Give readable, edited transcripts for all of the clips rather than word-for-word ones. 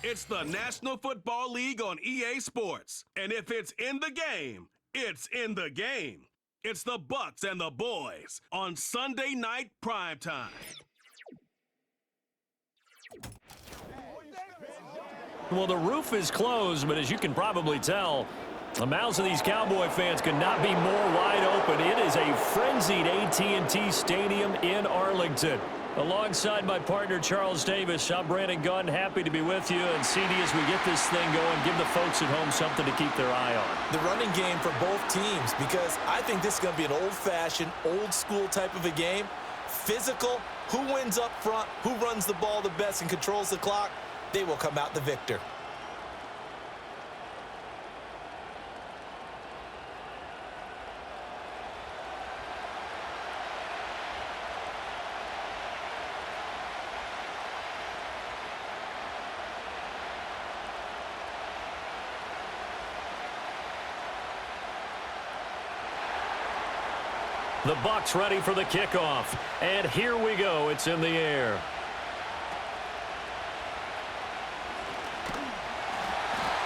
It's the National Football League on EA Sports. And if it's in the game, it's in the game. It's the Bucks and the Boys on Sunday Night Primetime. Well, the roof is closed, but as you can probably tell, the mouths of these Cowboy fans could not be more wide open. It is a frenzied AT&T Stadium in Arlington. Alongside my partner, Charles Davis, I'm Brandon Gunn. Happy to be with you. And CD, as we get this thing going, give the folks at home something to keep their eye on. The running game for both teams, because I think this is going to be an old-fashioned, old-school type of a game. Physical, who wins up front, who runs the ball the best and controls the clock, they will come out the victor. The Bucs ready for the kickoff. And here we go. It's in the air.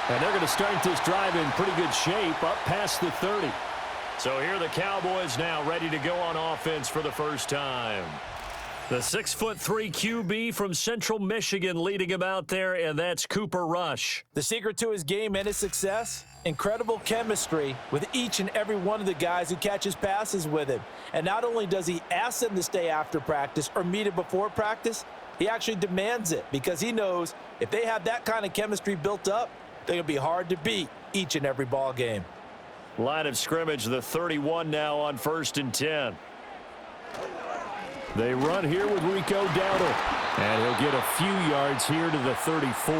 And they're going to start this drive in pretty good shape up past the 30. So here are the Cowboys now ready to go on offense for the first time. The 6'3" QB from Central Michigan leading him out there, and that's Cooper Rush. The secret to his game and his success, incredible chemistry with each and every one of the guys who catches passes with him. And not only does he ask them to stay after practice or meet it before practice, he actually demands it because he knows if they have that kind of chemistry built up, they're going to be hard to beat each and every ball game. Line of scrimmage, the 31 now on 1st and 10. They run here with Rico Dowdle, and he'll get a few yards here to the 34.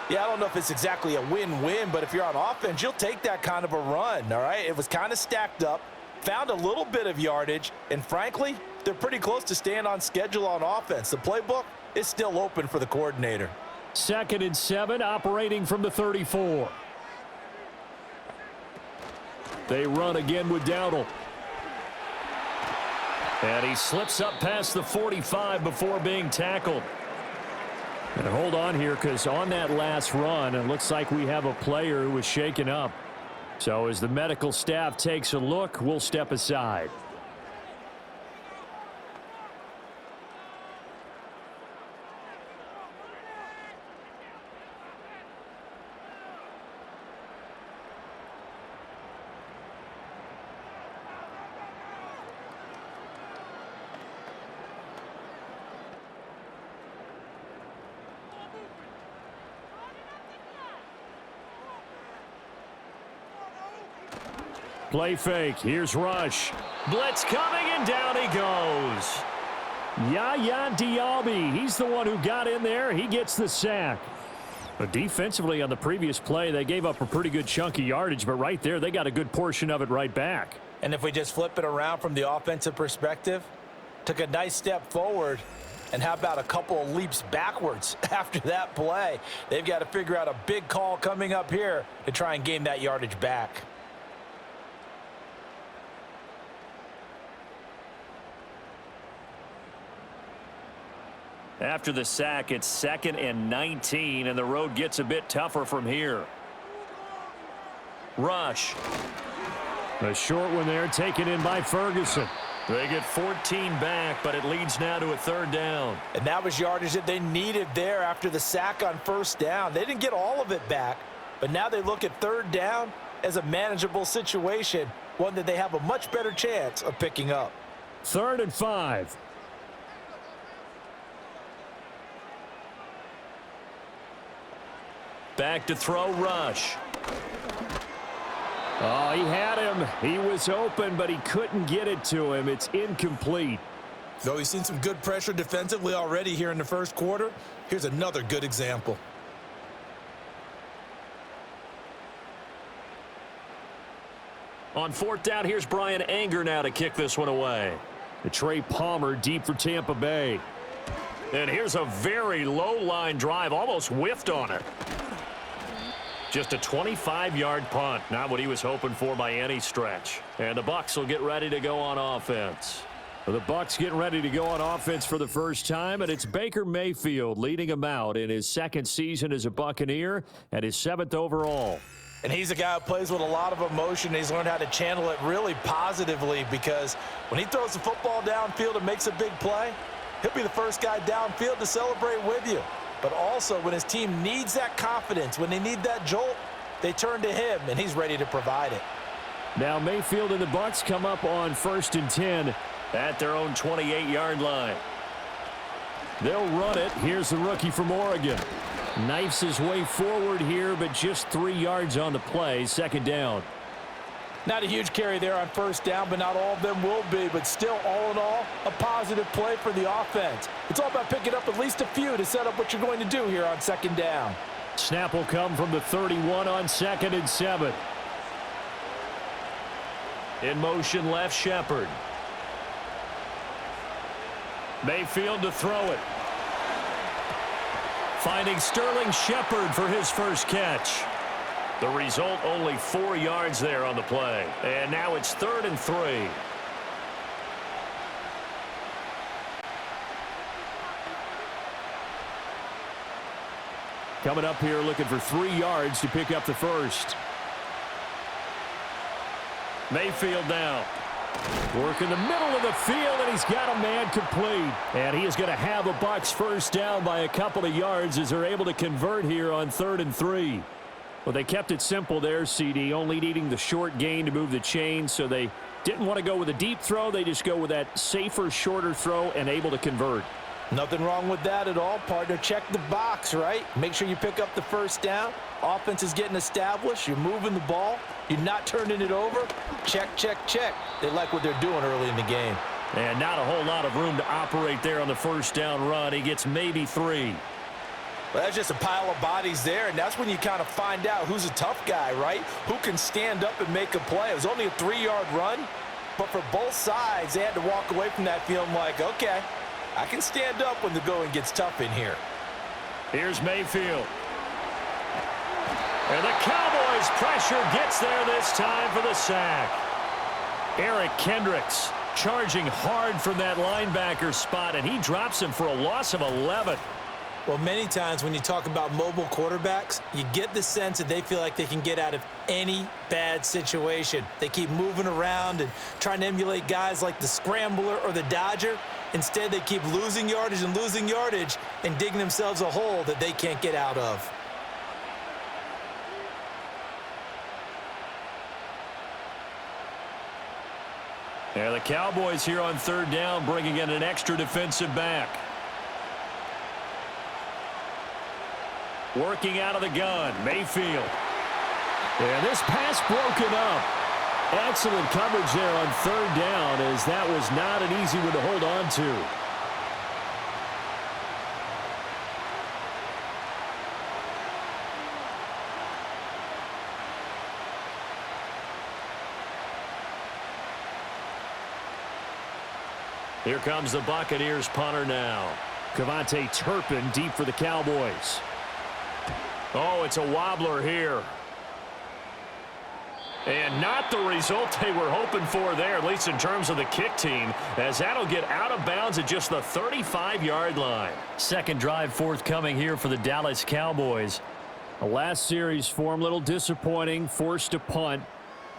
Yeah, I don't know if it's exactly a win-win, but if you're on offense, you'll take that kind of a run, all right? It was kind of stacked up, found a little bit of yardage, and frankly, they're pretty close to staying on schedule on offense. The playbook is still open for the coordinator. 2nd and 7, operating from the 34. They run again with Dowdle. And he slips up past the 45 before being tackled. And hold on here, because on that last run, it looks like we have a player who was shaken up. So as the medical staff takes a look, we'll step aside. Play fake. Here's Rush. Blitz coming, and down he goes. Yaya Diaby. He's the one who got in there. He gets the sack. But defensively on the previous play, they gave up a pretty good chunk of yardage, but right there, they got a good portion of it right back. And if we just flip it around from the offensive perspective, took a nice step forward, and how about a couple of leaps backwards after that play? They've got to figure out a big call coming up here to try and gain that yardage back. After the sack, it's 2nd and 19, and the road gets a bit tougher from here. Rush. A short one there, taken in by Ferguson. They get 14 back, but it leads now to a 3rd down. And that was yardage that they needed there after the sack on 1st down. They didn't get all of it back, but now they look at 3rd down as a manageable situation, one that they have a much better chance of picking up. 3rd and 5. Back to throw, Rush. Oh, he had him. He was open, but he couldn't get it to him. It's incomplete. Though we've seen some good pressure defensively already here in the 1st quarter, here's another good example. On 4th down, here's Brian Anger now to kick this one away. The Trey Palmer deep for Tampa Bay. And here's a very low line drive, almost whiffed on it. Just a 25-yard punt, not what he was hoping for by any stretch. And the Bucs will get ready to go on offense. The Bucs getting ready to go on offense for the first time, and it's Baker Mayfield leading them out in his second season as a Buccaneer and his 7th overall. And he's a guy who plays with a lot of emotion. He's learned how to channel it really positively, because when he throws the football downfield and makes a big play, he'll be the first guy downfield to celebrate with you. But also, when his team needs that confidence, when they need that jolt, they turn to him, and he's ready to provide it. Now Mayfield and the Bucs come up on 1st and 10 at their own 28-yard line. They'll run it. Here's the rookie from Oregon. Knifes his way forward here, but just 3 yards on the play. 2nd down. Not a huge carry there on 1st down, but not all of them will be. But still, all in all, a positive play for the offense. It's all about picking up at least a few to set up what you're going to do here on 2nd down. Snap will come from the 31 on 2nd and 7. In motion, left Shepard. Mayfield to throw it. Finding Sterling Shepard for his first catch. The result, only 4 yards there on the play. And now it's 3rd and 3. Coming up here looking for 3 yards to pick up the first. Mayfield now. Work in the middle of the field, and he's got a man complete. And he is going to have a Bucs first down by a couple of yards as they're able to convert here on 3rd and 3. Well, they kept it simple there, CD, only needing the short gain to move the chain, so they didn't want to go with a deep throw. They just go with that safer, shorter throw and able to convert. Nothing wrong with that at all, partner. Check the box, right? Make sure you pick up the first down. Offense is getting established. You're moving the ball. You're not turning it over. Check, check, check. They like what they're doing early in the game. And not a whole lot of room to operate there on the first down run. He gets maybe 3. Well, that's just a pile of bodies there, and that's when you kind of find out who's a tough guy, right? Who can stand up and make a play. It was only a 3-yard run, but for both sides, they had to walk away from that feeling like, okay, I can stand up when the going gets tough in here. Here's Mayfield. And the Cowboys' pressure gets there this time for the sack. Eric Kendricks charging hard from that linebacker spot, and he drops him for a loss of 11. Well, many times when you talk about mobile quarterbacks, you get the sense that they feel like they can get out of any bad situation. They keep moving around and trying to emulate guys like the Scrambler or the Dodger. Instead, they keep losing yardage and digging themselves a hole that they can't get out of. Yeah, the Cowboys here on 3rd down, bringing in an extra defensive back. Working out of the gun, Mayfield. And this pass broken up. Excellent coverage there on 3rd down, as that was not an easy one to hold on to. Here comes the Buccaneers punter now. Cavante Turpin deep for the Cowboys. Oh, it's a wobbler here. And not the result they were hoping for there, at least in terms of the kick team, as that'll get out of bounds at just the 35-yard line. Second drive forthcoming here for the Dallas Cowboys. The last series for them, a little disappointing, forced to punt.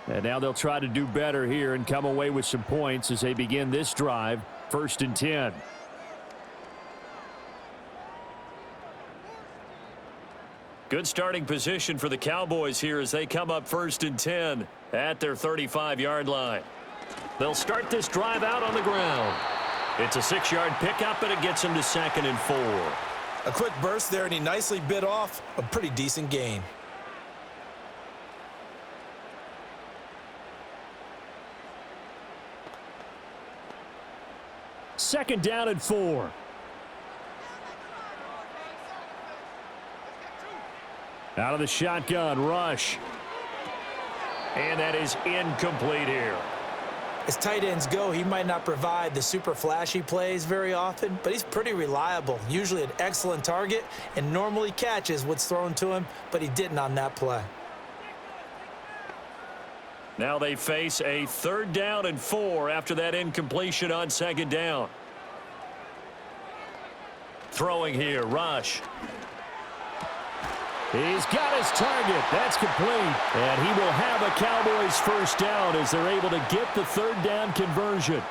And now they'll try to do better here and come away with some points as they begin this drive, 1st and 10. Good starting position for the Cowboys here as they come up 1st and 10 at their 35-yard line. They'll start this drive out on the ground. It's a 6-yard pickup, and it gets them to 2nd and 4. A quick burst there, and he nicely bit off a pretty decent gain. Second down and 4. Out of the shotgun, rush. And that is incomplete here. As tight ends go, he might not provide the super flashy plays very often, but he's pretty reliable, usually an excellent target, and normally catches what's thrown to him, but he didn't on that play. Now they face a 3rd down and 4 after that incompletion on 2nd down. Throwing here, Rush. He's got his target. That's complete. And he will have a Cowboys 1st down as they're able to get the 3rd down conversion.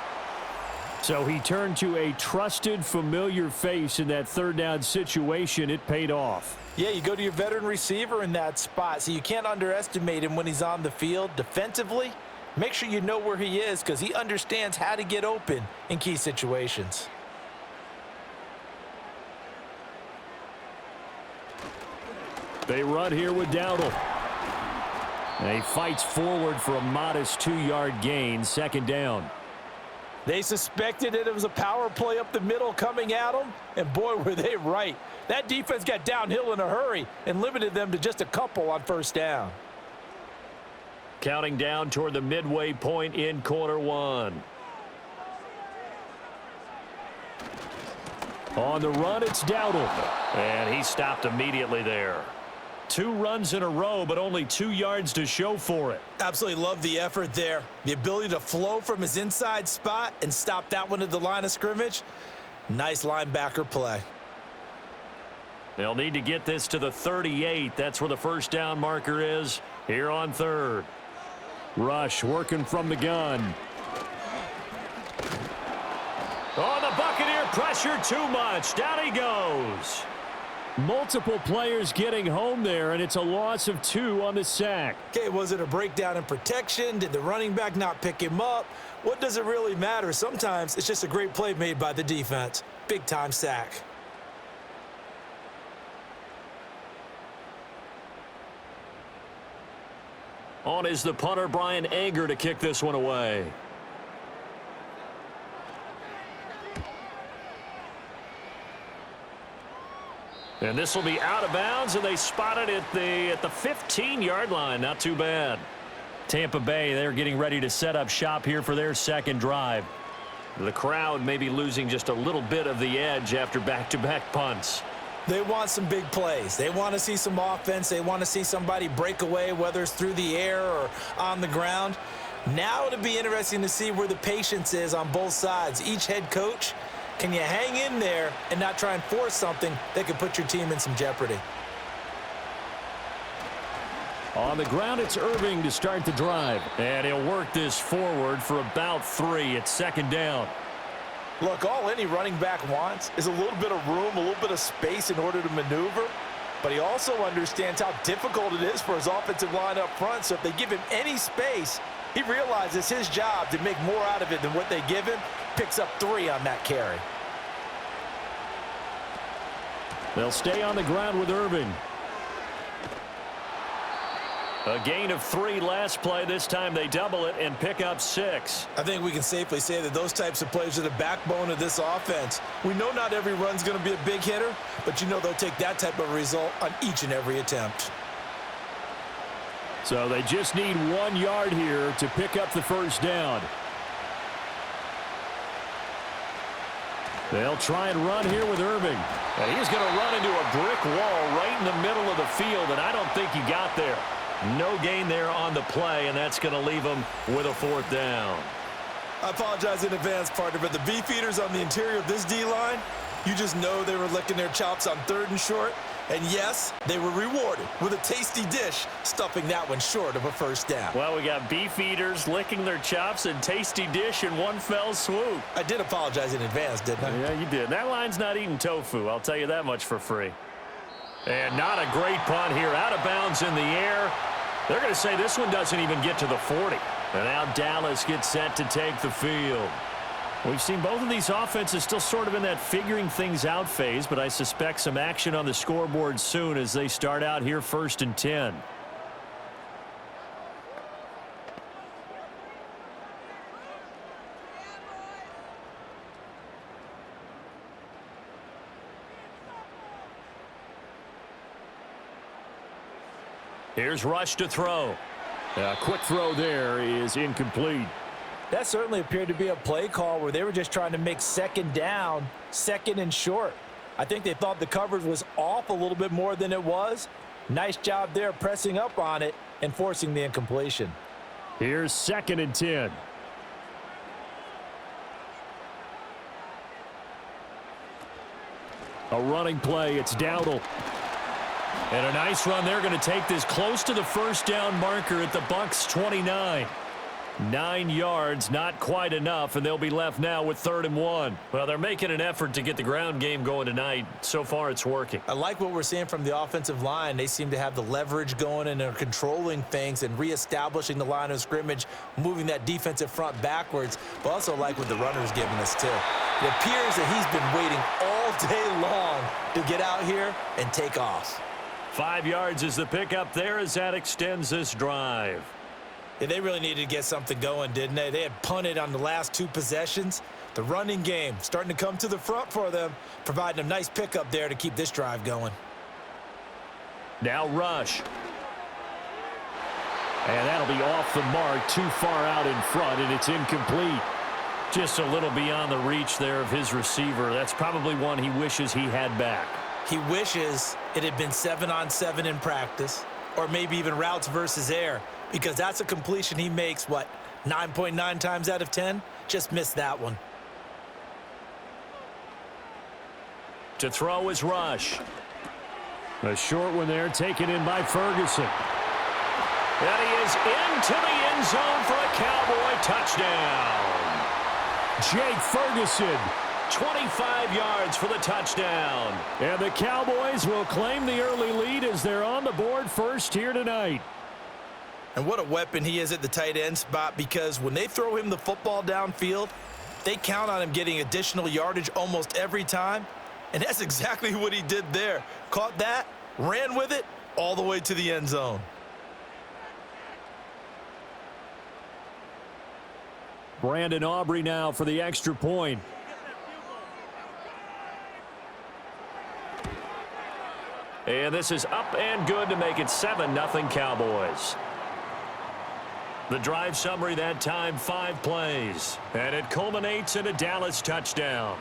So he turned to a trusted, familiar face in that 3rd down situation. It paid off. Yeah, you go to your veteran receiver in that spot, so you can't underestimate him when he's on the field. Defensively, make sure you know where he is because he understands how to get open in key situations. They run here with Dowdle. And he fights forward for a modest 2-yard gain, 2nd down. They suspected that it was a power play up the middle coming at them, and boy, were they right. That defense got downhill in a hurry and limited them to just a couple on 1st down. Counting down toward the midway point in quarter 1. On the run, it's Dowdle. And he stopped immediately there. 2 runs in a row, but only 2 yards to show for it. Absolutely love the effort there. The ability to flow from his inside spot and stop that one at the line of scrimmage. Nice linebacker play. They'll need to get this to the 38. That's where the 1st down marker is here on 3rd. Rush working from the gun. Oh, the Buccaneer pressure too much. Down he goes. Multiple players getting home there, and it's a loss of 2 on the sack. Okay, was it a breakdown in protection? Did the running back not pick him up? What does it really matter? Sometimes it's just a great play made by the defense. Big-time sack. On is the punter, Brian Anger, to kick this one away. And this will be out of bounds, and they spot it at the 15-yard line. Not too bad. Tampa Bay, they're getting ready to set up shop here for their 2nd drive. The crowd may be losing just a little bit of the edge after back-to-back punts. They want some big plays. They want to see some offense. They want to see somebody break away, whether it's through the air or on the ground. Now it'll be interesting to see where the patience is on both sides. Each head coach, can you hang in there and not try and force something that could put your team in some jeopardy? On the ground, it's Irving to start the drive. And he'll work this forward for about 3 at 2nd down. Look, all any running back wants is a little bit of room, a little bit of space in order to maneuver. But he also understands how difficult it is for his offensive line up front. So if they give him any space, he realizes his job to make more out of it than what they give him. Picks up 3 on that carry. They'll stay on the ground with Irving. A gain of 3 last play. This time they double it and pick up 6. I think we can safely say that those types of plays are the backbone of this offense. We know not every run's going to be a big hitter, but you know they'll take that type of result on each and every attempt. So they just need 1 yard here to pick up the 1st down. They'll try and run here with Irving. And he's going to run into a brick wall right in the middle of the field, and I don't think he got there. No gain there on the play, and that's going to leave him with a 4th down. I apologize in advance, partner, but the beefeaters on the interior of this D-line, you just know they were licking their chops on 3rd and short. And yes, they were rewarded with a tasty dish, stuffing that one short of a 1st down. Well, we got beef eaters licking their chops and tasty dish in one fell swoop. I did apologize in advance, didn't I? Yeah, you did. That line's not eating tofu, I'll tell you that much for free. And not a great punt here. Out of bounds in the air. They're going to say this one doesn't even get to the 40. And now Dallas gets set to take the field. We've seen both of these offenses still sort of in that figuring things out phase, but I suspect some action on the scoreboard soon as they start out here 1st and 10. Here's Rush to throw. A quick throw there is incomplete. That certainly appeared to be a play call where they were just trying to make 2nd down, 2nd and short. I think they thought the coverage was off a little bit more than it was. Nice job there pressing up on it and forcing the incompletion. Here's 2nd and 10. A running play. It's Dowdle. And a nice run. They're going to take this close to the first down marker at the Bucs 29. 9 yards, not quite enough, and they'll be left now with 3rd and 1. Well, they're making an effort to get the ground game going tonight. So far, it's working. I like what we're seeing from the offensive line. They seem to have the leverage going and are controlling things and reestablishing the line of scrimmage, moving that defensive front backwards, but also like what the runner's giving us, too. It appears that he's been waiting all day long to get out here and take off. 5 yards is the pickup there as that extends this drive. Yeah, they really needed to get something going, didn't they? They had punted on the last 2 possessions. The running game starting to come to the front for them, providing a nice pickup there to keep this drive going. Now rush. And that'll be off the mark, too far out in front, and it's incomplete. Just a little beyond the reach there of his receiver. That's probably one he wishes he had back. He wishes it had been 7-on-7 in practice, or maybe even routes versus air, because that's a completion he makes, 9.9 times out of 10? Just missed that one. To throw is Rush. A short one there taken in by Ferguson. And he is into the end zone for a Cowboy touchdown. Jake Ferguson, 25 yards for the touchdown. And the Cowboys will claim the early lead as they're on the board first here tonight. And what a weapon he is at the tight end spot, because when they throw him the football downfield, they count on him getting additional yardage almost every time. And that's exactly what he did there. Caught that, ran with it, all the way to the end zone. Brandon Aubrey now for the extra point. And this is up and good to make it 7-0 Cowboys. The drive summary that time, 5 plays. And it culminates in a Dallas touchdown.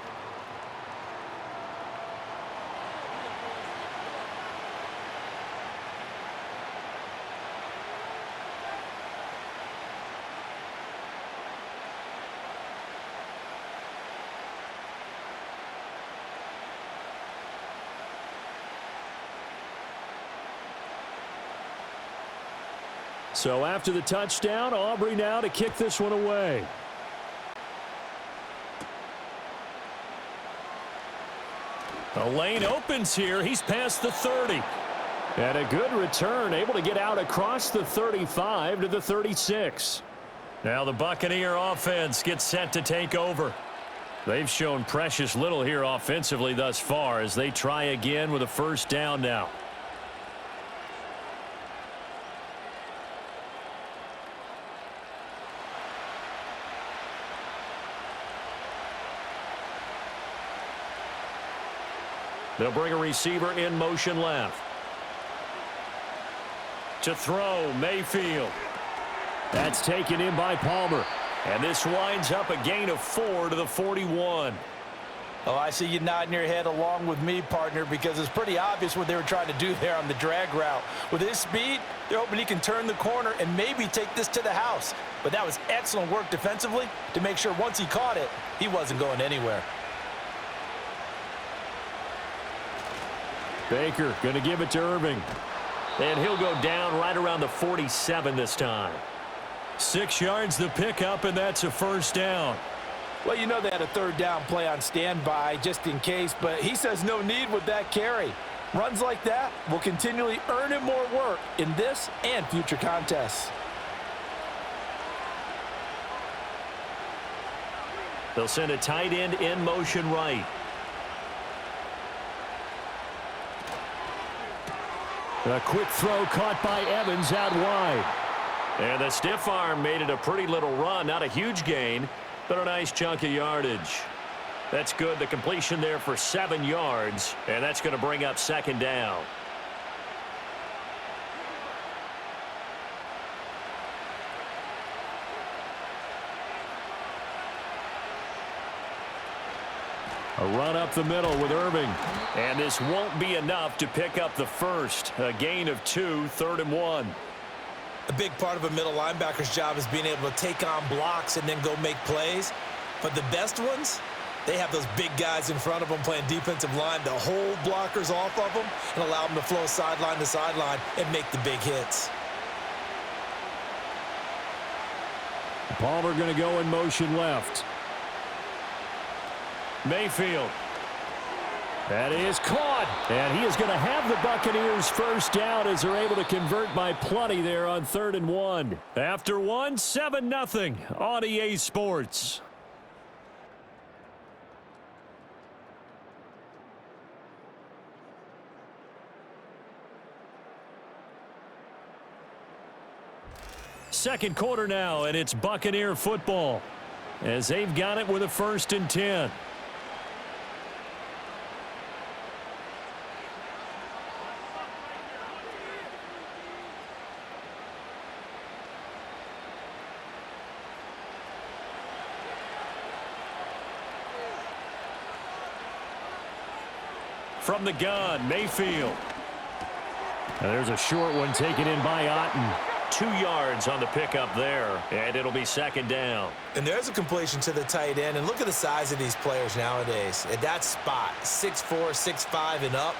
So after the touchdown, Aubrey now to kick this one away. The lane opens here. He's past the 30. And a good return, able to get out across the 35 to the 36. Now the Buccaneer offense gets set to take over. They've shown precious little here offensively thus far as they try again with a first down now. They'll bring a receiver in motion left. To throw, Mayfield. That's taken in by Palmer. And this winds up a gain of 4 to the 41. Oh, I see you nodding your head along with me, partner, because it's pretty obvious what they were trying to do there on the drag route. With his speed, they're hoping he can turn the corner and maybe take this to the house. But that was excellent work defensively to make sure once he caught it, he wasn't going anywhere. Baker going to give it to Irving. And he'll go down right around the 47 this time. 6 yards the pickup, and that's a first down. Well, you know they had a third down play on standby just in case, but he says no need with that carry. Runs like that will continually earn him more work in this and future contests. They'll send a tight end in motion right. A quick throw caught by Evans out wide. And the stiff arm made it a pretty little run. Not a huge gain, but a nice chunk of yardage. That's good. The completion there for 7 yards, and that's going to bring up second down. A run up the middle with Irving. And this won't be enough to pick up the first. A gain of 2, 3rd and 1. A big part of a middle linebacker's job is being able to take on blocks and then go make plays. But the best ones, they have those big guys in front of them playing defensive line to hold blockers off of them and allow them to flow sideline to sideline and make the big hits. Palmer going to go in motion left. Mayfield. That is caught. And he is going to have the Buccaneers first down as they're able to convert by plenty there on 3rd and 1. After 1, 7-0 on EA Sports. Second quarter now, and it's Buccaneer football as they've got it with a 1st and 10. From the gun, Mayfield. And there's a short one taken in by Otten. 2 yards on the pickup there, and it'll be 2nd down. And there's a completion to the tight end, and look at the size of these players nowadays. At that spot, 6'4", 6'5", and up.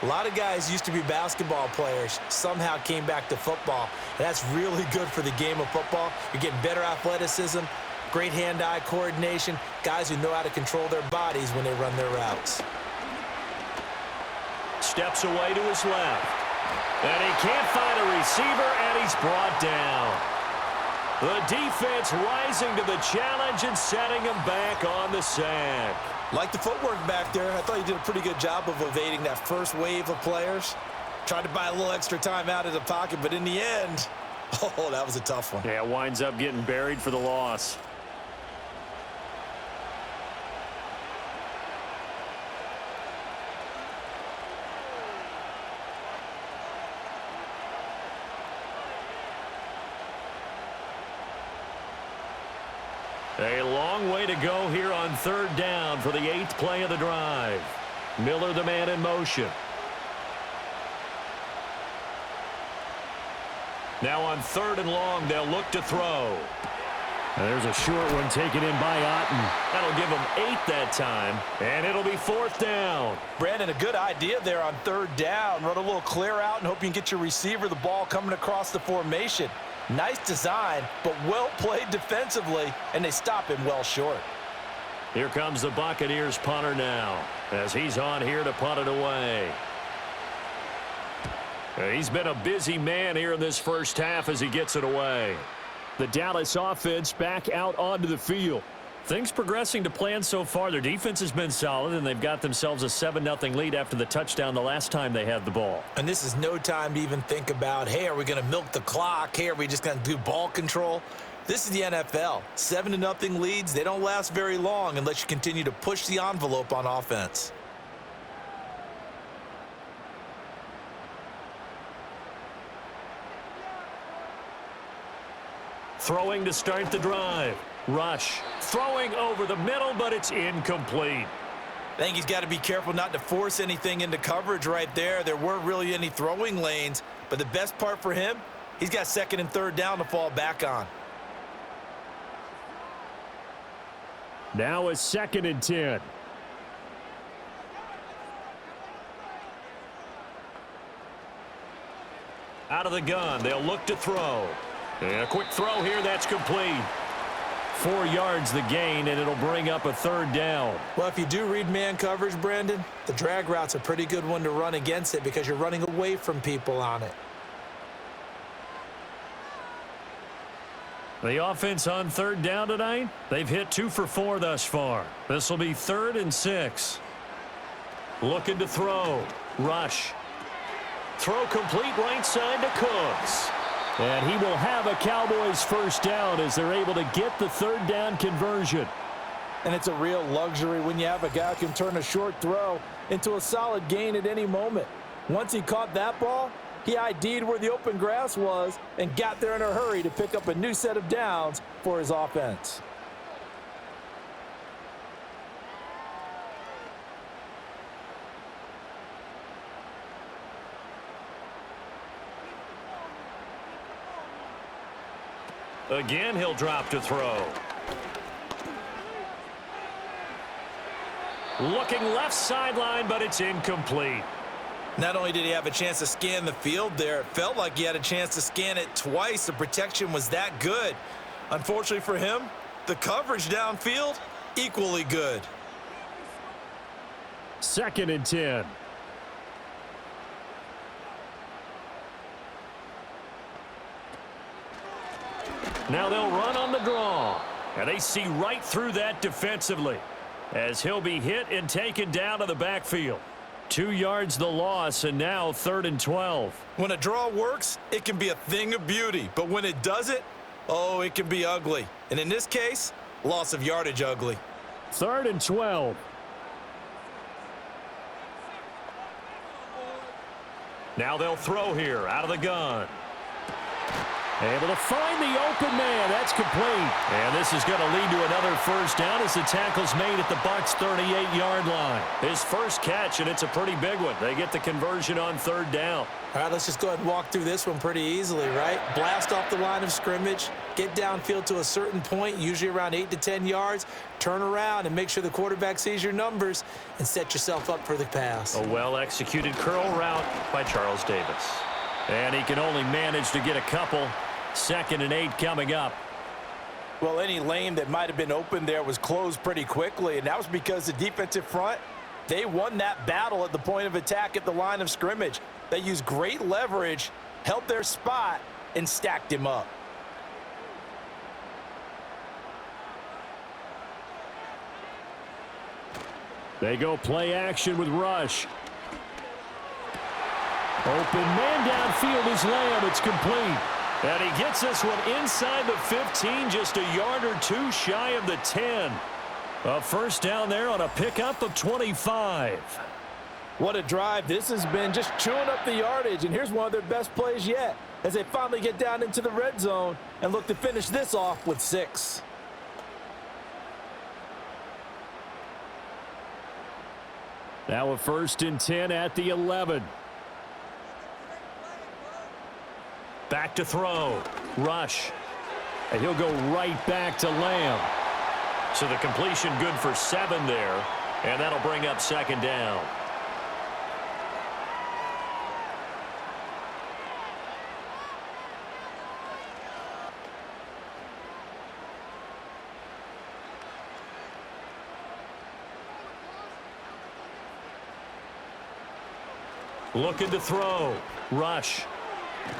A lot of guys used to be basketball players, somehow came back to football, and that's really good for the game of football. You're getting better athleticism, great hand-eye coordination, guys who know how to control their bodies when they run their routes. Steps away to his left. And he can't find a receiver, and he's brought down. The defense rising to the challenge and setting him back on the sack. Like the footwork back there, I thought he did a pretty good job of evading that first wave of players. Tried to buy a little extra time out of the pocket, but in the end, oh, that was a tough one. Yeah, winds up getting buried for the loss. A long way to go here on 3rd down for the 8th play of the drive. Miller, the man in motion. Now on 3rd and long, they'll look to throw. And there's a short one taken in by Otten. That'll give them 8 that time, and it'll be 4th down. Brandon, a good idea there on 3rd down. Run a little clear out and hope you can get your receiver the ball coming across the formation. Nice design, but well played defensively, and they stop him well short. Here comes the Buccaneers punter now, as he's on here to punt it away. He's been a busy man here in this first half as he gets it away. The Dallas offense back out onto the field. Things progressing to plan so far. Their defense has been solid, and they've got themselves a 7-0 lead after the touchdown the last time they had the ball. And this is no time to even think about, hey, are we going to milk the clock? Hey, are we just going to do ball control? This is the NFL. 7-0 leads, they don't last very long unless you continue to push the envelope on offense. Throwing to start the drive. Rush. Throwing over the middle, but it's incomplete. I think he's got to be careful not to force anything into coverage right there. There weren't really any throwing lanes, but the best part for him, he's got 2nd and 3rd down to fall back on. Now it's 2nd and 10. Out of the gun, they'll look to throw. And a quick throw here, that's complete. 4 yards the gain, and it'll bring up a 3rd down. Well, if you do read man coverage, Brandon, the drag route's a pretty good one to run against it because you're running away from people on it. The offense on 3rd down tonight, they've hit 2 for 4 thus far. This will be 3rd and 6. Looking to throw. Rush. Throw complete right side to Cooks. And he will have a Cowboys first down as they're able to get the 3rd down conversion. And it's a real luxury when you have a guy who can turn a short throw into a solid gain at any moment. Once he caught that ball, he ID'd where the open grass was and got there in a hurry to pick up a new set of downs for his offense. Again, he'll drop to throw. Looking left sideline, but it's incomplete. Not only did he have a chance to scan the field there, it felt like he had a chance to scan it twice. The protection was that good. Unfortunately for him, the coverage downfield, equally good. 2nd and 10. Now they'll run on the draw. And they see right through that defensively as he'll be hit and taken down to the backfield. 2 yards the loss, and now 3rd and 12. When a draw works, it can be a thing of beauty. But when it doesn't, oh, it can be ugly. And in this case, loss of yardage ugly. 3rd and 12. Now they'll throw here out of the gun. Able to find the open man. That's complete. And this is going to lead to another first down as the tackle's made at the Bucs' 38-yard line. His first catch, and it's a pretty big one. They get the conversion on 3rd down. All right, let's just go ahead and walk through this one pretty easily, right? Blast off the line of scrimmage, get downfield to a certain point, usually around 8 to 10 yards, turn around and make sure the quarterback sees your numbers and set yourself up for the pass. A well-executed curl route by Charles Davis. And he can only manage to get a couple. 2nd and 8 coming up. Well, any lane that might have been open there was closed pretty quickly, and that was because the defensive front, they won that battle at the point of attack at the line of scrimmage. They used great leverage, held their spot, and stacked him up. They go play action with Rush. Open man downfield is Lamb. It's complete. And he gets this one inside the 15, just a yard or two shy of the 10. A first down there on a pickup of 25. What a drive. This has been just chewing up the yardage, and here's one of their best plays yet as they finally get down into the red zone and look to finish this off with 6. Now a 1st and 10 at the 11. Back to throw. Rush. And he'll go right back to Lamb. So the completion good for 7 there. And that'll bring up 2nd down. Looking to throw. Rush.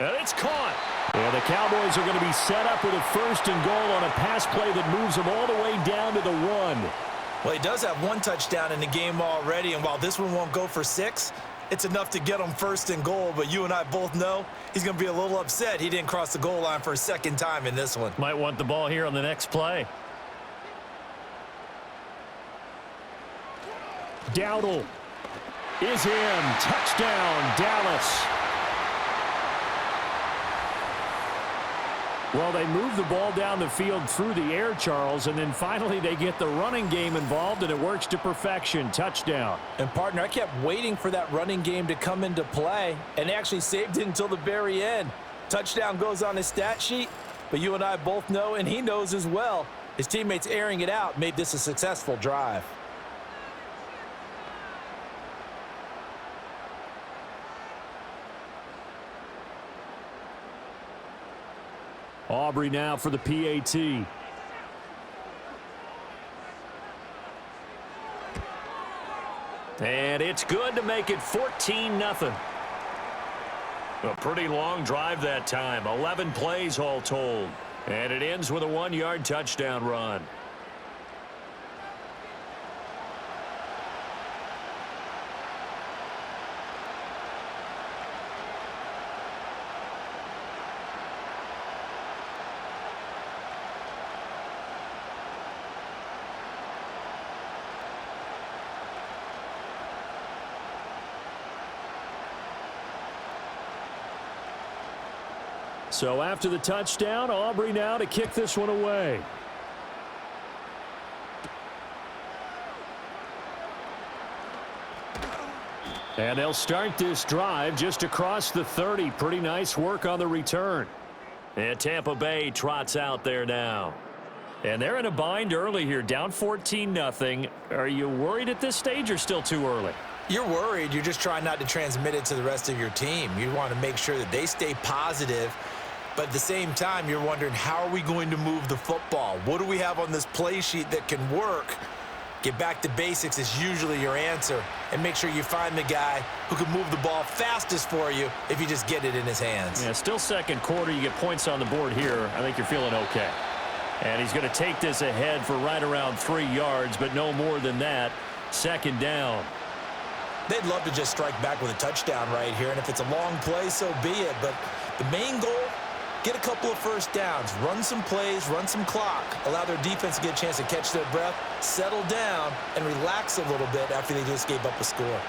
And it's caught. And the Cowboys are going to be set up with a 1st and goal on a pass play that moves them all the way down to the 1. Well, he does have 1 touchdown in the game already, and while this one won't go for 6, it's enough to get him 1st and goal. But you and I both know he's going to be a little upset he didn't cross the goal line for a 2nd time in this one. Might want the ball here on the next play. Dowdle is in. Touchdown, Dallas. Well, they move the ball down the field through the air, Charles, and then finally they get the running game involved, and it works to perfection. Touchdown. And, partner, I kept waiting for that running game to come into play, and they actually saved it until the very end. Touchdown goes on his stat sheet, but you and I both know, and he knows as well, his teammates airing it out made this a successful drive. Aubrey now for the PAT. And it's good to make it 14-0. A pretty long drive that time. 11 plays all told. And it ends with a 1-yard touchdown run. So after the touchdown, Aubrey now to kick this one away. And they'll start this drive just across the 30. Pretty nice work on the return. And Tampa Bay trots out there now. And they're in a bind early here, down 14-0. Are you worried at this stage or still too early? You're worried. You're just trying not to transmit it to the rest of your team. You want to make sure that they stay positive. But at the same time, you're wondering, how are we going to move the football? What do we have on this play sheet that can work? Get back to basics is usually your answer. And make sure you find the guy who can move the ball fastest for you if you just get it in his hands. Yeah, still second quarter. You get points on the board here. I think you're feeling okay. And he's going to take this ahead for right around 3 yards, but no more than that. Second down. They'd love to just strike back with a touchdown right here. And if it's a long play, so be it. But the main goal, get a couple of first downs, run some plays, run some clock, allow their defense to get a chance to catch their breath, settle down, and relax a little bit after they just gave up a score.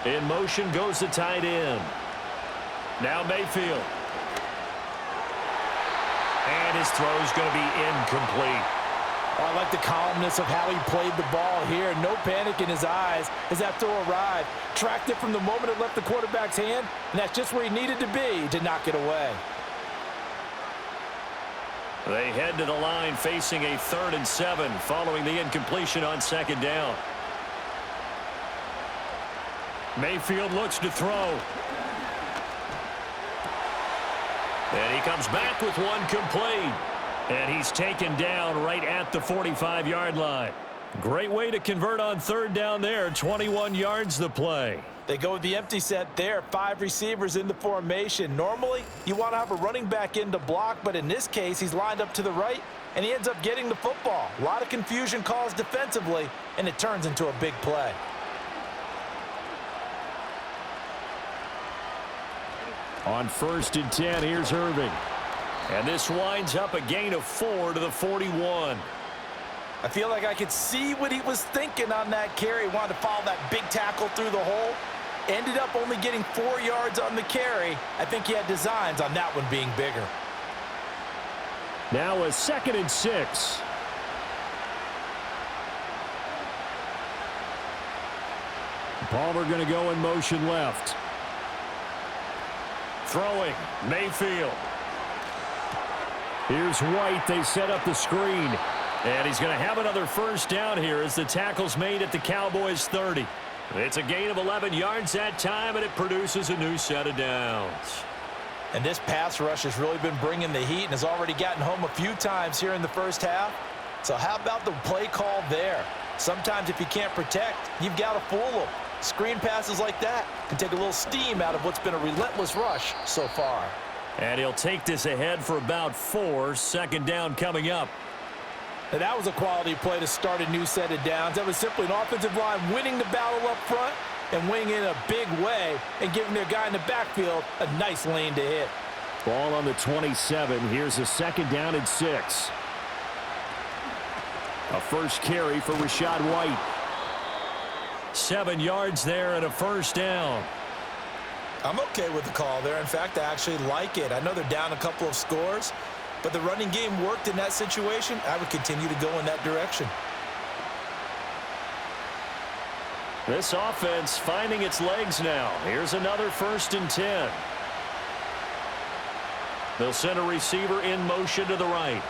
In motion goes the tight end. Now Mayfield. And his throw's going to be incomplete. I like the calmness of how he played the ball here. No panic in his eyes as that throw arrived. Tracked it from the moment it left the quarterback's hand, and that's just where he needed to be to knock it away. They head to the line facing a 3rd and 7 following the incompletion on second down. Mayfield looks to throw. And he comes back with one complete. And he's taken down right at the 45-yard line. Great way to convert on 3rd down there. 21 yards the play. They go with the empty set there. 5 receivers in the formation. Normally, you want to have a running back in to block, but in this case, he's lined up to the right, and he ends up getting the football. A lot of confusion caused defensively, and it turns into a big play. On 1st and 10, here's Irving. And this winds up a gain of 4 to the 41. I feel like I could see what he was thinking on that carry. Wanted to follow that big tackle through the hole. Ended up only getting 4 yards on the carry. I think he had designs on that one being bigger. Now a 2nd and 6. Palmer going to go in motion left. Throwing, Mayfield. Here's White. They set up the screen. And he's going to have another first down here as the tackle's made at the Cowboys 30. It's a gain of 11 yards that time, and it produces a new set of downs. And this pass rush has really been bringing the heat and has already gotten home a few times here in the first half. So how about the play call there? Sometimes if you can't protect, you've got to fool them. Screen passes like that can take a little steam out of what's been a relentless rush so far. And he'll take this ahead for about 4. Second down coming up. And that was a quality play to start a new set of downs. That was simply an offensive line winning the battle up front and winning in a big way and giving their guy in the backfield a nice lane to hit. Ball on the 27. Here's a 2nd down and 6. A first carry for Rachaad White. 7 yards there and a first down. I'm okay with the call there. In fact, I actually like it. I know they're down a couple of scores, but the running game worked in that situation. I would continue to go in that direction. This offense finding its legs now. Here's another 1st and 10. They'll send a receiver in motion to the right.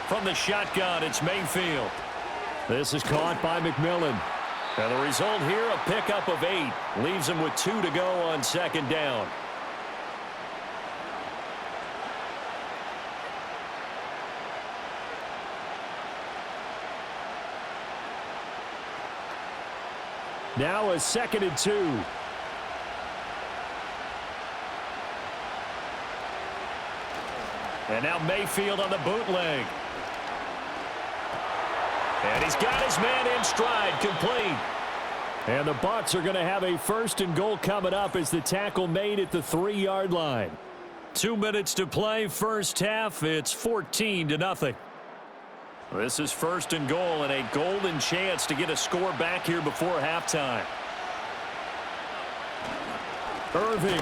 From the shotgun, it's Mayfield. This is caught by McMillan. And the result here, a pickup of 8. Leaves him with 2 to go on 2nd down. Now a 2nd and 2. And now Mayfield on the bootleg. And he's got his man in stride, complete. And the Bucs are going to have a 1st and goal coming up as the tackle made at the 3-yard line. 2 minutes to play, first half. It's 14-0. This is 1st and goal and a golden chance to get a score back here before halftime. Irving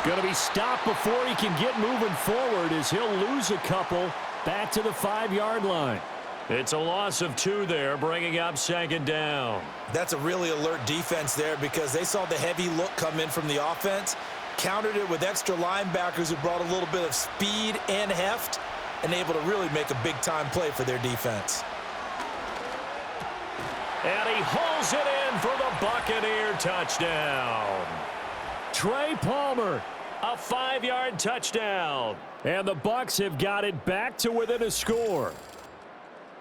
going to be stopped before he can get moving forward as he'll lose a couple back to the 5-yard line. It's a loss of 2 there, bringing up 2nd down. That's a really alert defense there because they saw the heavy look come in from the offense, Countered it with extra linebackers who brought a little bit of speed and heft and able to really make a big-time play for their defense. And he hauls it in for the Buccaneer touchdown. Trey Palmer, a 5-yard touchdown. And the Bucs have got it back to within a score.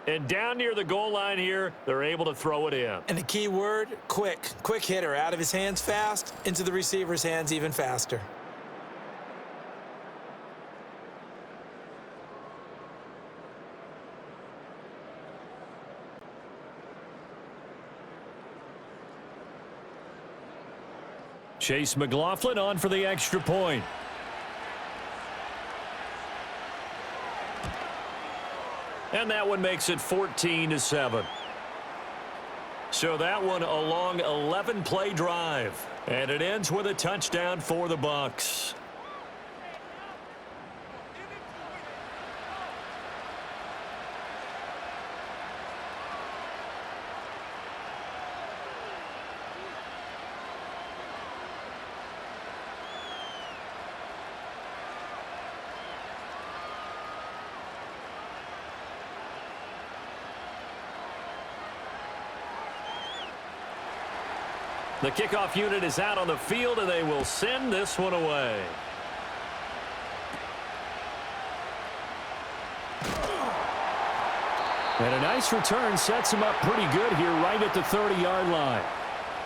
And down near the goal line here, they're able to throw it in. And the key word, quick. Quick hitter. Out of his hands fast, into the receiver's hands even faster. Chase McLaughlin on for the extra point. And that one makes it 14-7. So that one a long 11-play drive. And it ends with a touchdown for the Bucs. The kickoff unit is out on the field, and they will send this one away. And a nice return sets him up pretty good here right at the 30-yard line.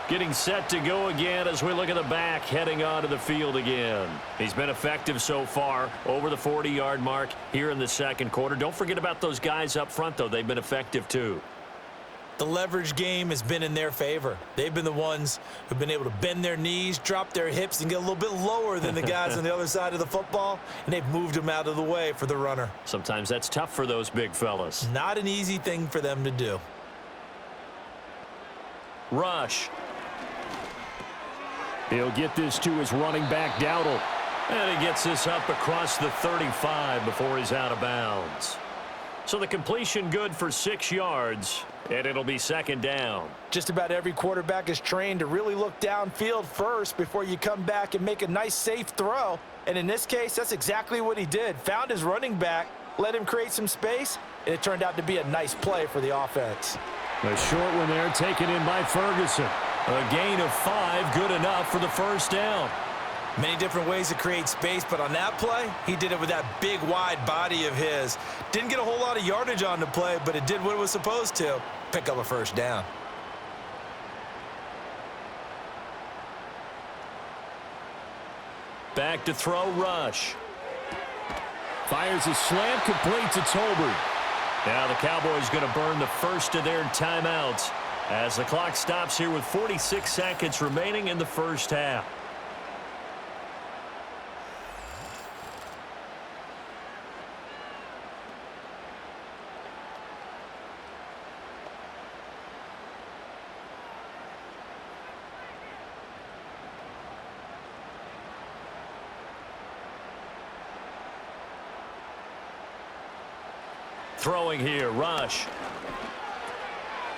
Getting set to go again as we look at the back, heading onto the field again. He's been effective so far, over the 40-yard mark here in the second quarter. Don't forget about those guys up front, though. They've been effective, too. The leverage game has been in their favor. They've been the ones who've been able to bend their knees, drop their hips, and get a little bit lower than the guys on the other side of the football, and they've moved them out of the way for the runner. Sometimes that's tough for those big fellas. Not an easy thing for them to do. Rush. He'll get this to his running back, Dowdle. And he gets this up across the 35 before he's out of bounds. So the completion good for 6 yards, and it'll be second down. Just about every quarterback is trained to really look downfield first before you come back and make a nice, safe throw. And in this case, that's exactly what he did. Found his running back, let him create some space, and it turned out to be a nice play for the offense. A short one there taken in by Ferguson. A gain of 5, good enough for the first down. Many different ways to create space, but on that play, he did it with that big, wide body of his. Didn't get a whole lot of yardage on the play, but it did what it was supposed to, pick up a first down. Back to throw, Rush. Fires a slant, complete to Tolbert. Now the Cowboys going to burn the first of their timeouts as the clock stops here with 46 seconds remaining in the first half. Throwing here, Rush.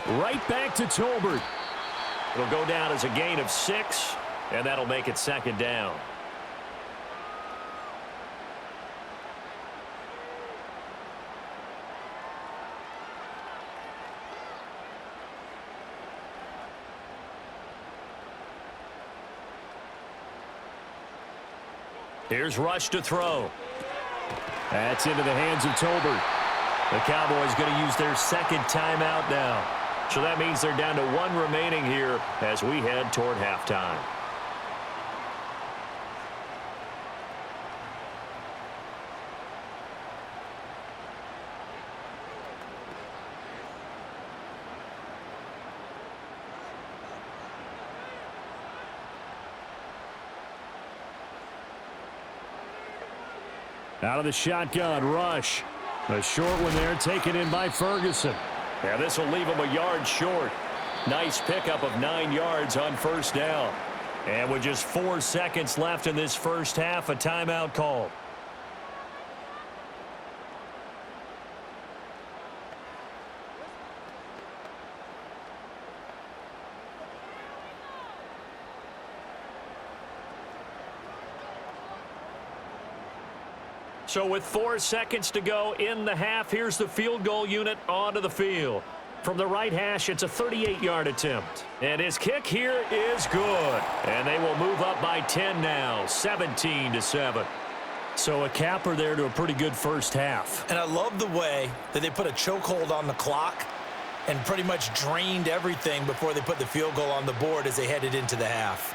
Right back to Tolbert. It'll go down as a gain of 6, and that'll make it second down. Here's Rush to throw. That's into the hands of Tolbert. The Cowboys going to use their second timeout now. So that means they're down to 1 remaining here as we head toward halftime. Out of the shotgun, Rush. A short one there taken in by Ferguson. Yeah, this will leave him a yard short. Nice pickup of 9 yards on first down. And with just 4 seconds left in this first half, a timeout call. So with 4 seconds to go in the half, here's the field goal unit onto the field. From the right hash, it's a 38-yard attempt. And his kick here is good. And they will move up by 10 now, 17-7. So a capper there to a pretty good first half. And I love the way that they put a chokehold on the clock and pretty much drained everything before they put the field goal on the board as they headed into the half.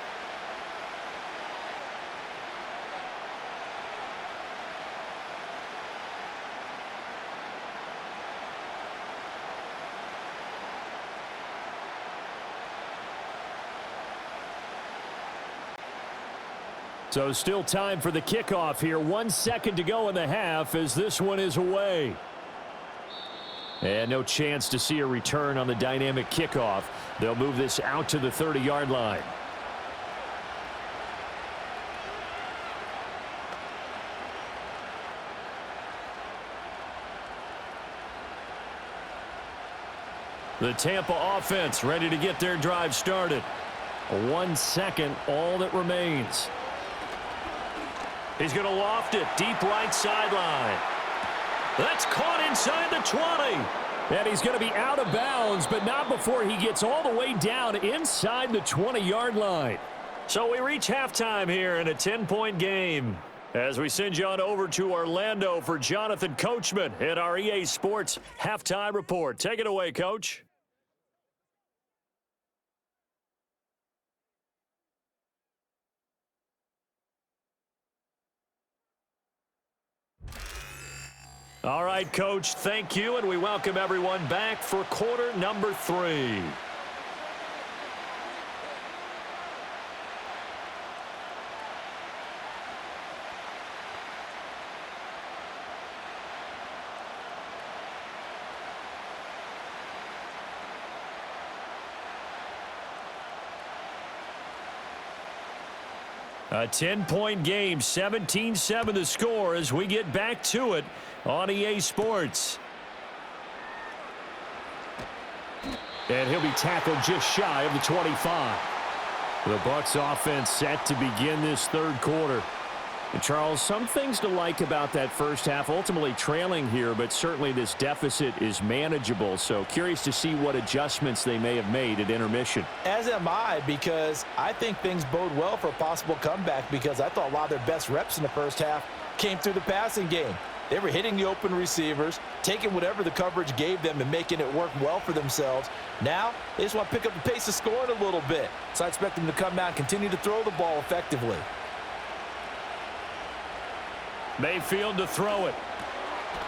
So still time for the kickoff here. 1 second to go in the half as this one is away. And no chance to see a return on the dynamic kickoff. They'll move this out to the 30-yard line. The Tampa offense ready to get their drive started. 1 second, all that remains. He's going to loft it deep right sideline. That's caught inside the 20. And he's going to be out of bounds, but not before he gets all the way down inside the 20-yard line. So we reach halftime here in a 10-point game. As we send you on over to Orlando for Jonathan Coachman in our EA Sports Halftime Report. Take it away, Coach. All right, Coach, thank you, and we welcome everyone back for quarter number 3. A 10-point game, 17-7 the score as we get back to it on EA Sports. And he'll be tackled just shy of the 25. The Bucs offense set to begin this third quarter. And Charles, some things to like about that first half, ultimately trailing here, but certainly this deficit is manageable. So curious to see what adjustments they may have made at intermission. As am I, because I think things bode well for a possible comeback, because I thought a lot of their best reps in the first half came through the passing game. They were hitting the open receivers, taking whatever the coverage gave them and making it work well for themselves. Now, they just want to pick up the pace of scoring a little bit. So I expect them to come out and continue to throw the ball effectively. Mayfield to throw it.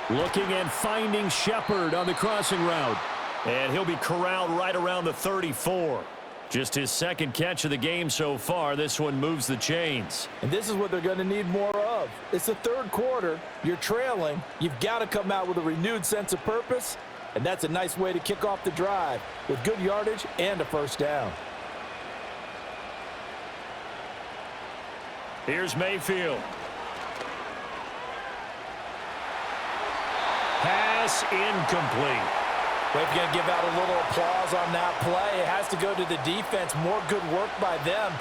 Looking and finding Shepard on the crossing route. And he'll be corralled right around the 34. Just his second catch of the game so far. This one moves the chains. And this is what they're going to need more of. It's the third quarter. You're trailing. You've got to come out with a renewed sense of purpose. And that's a nice way to kick off the drive with good yardage and a first down. Here's Mayfield. Pass incomplete. We're going to give out a little applause on that play. It has to go to the defense. More good work by them.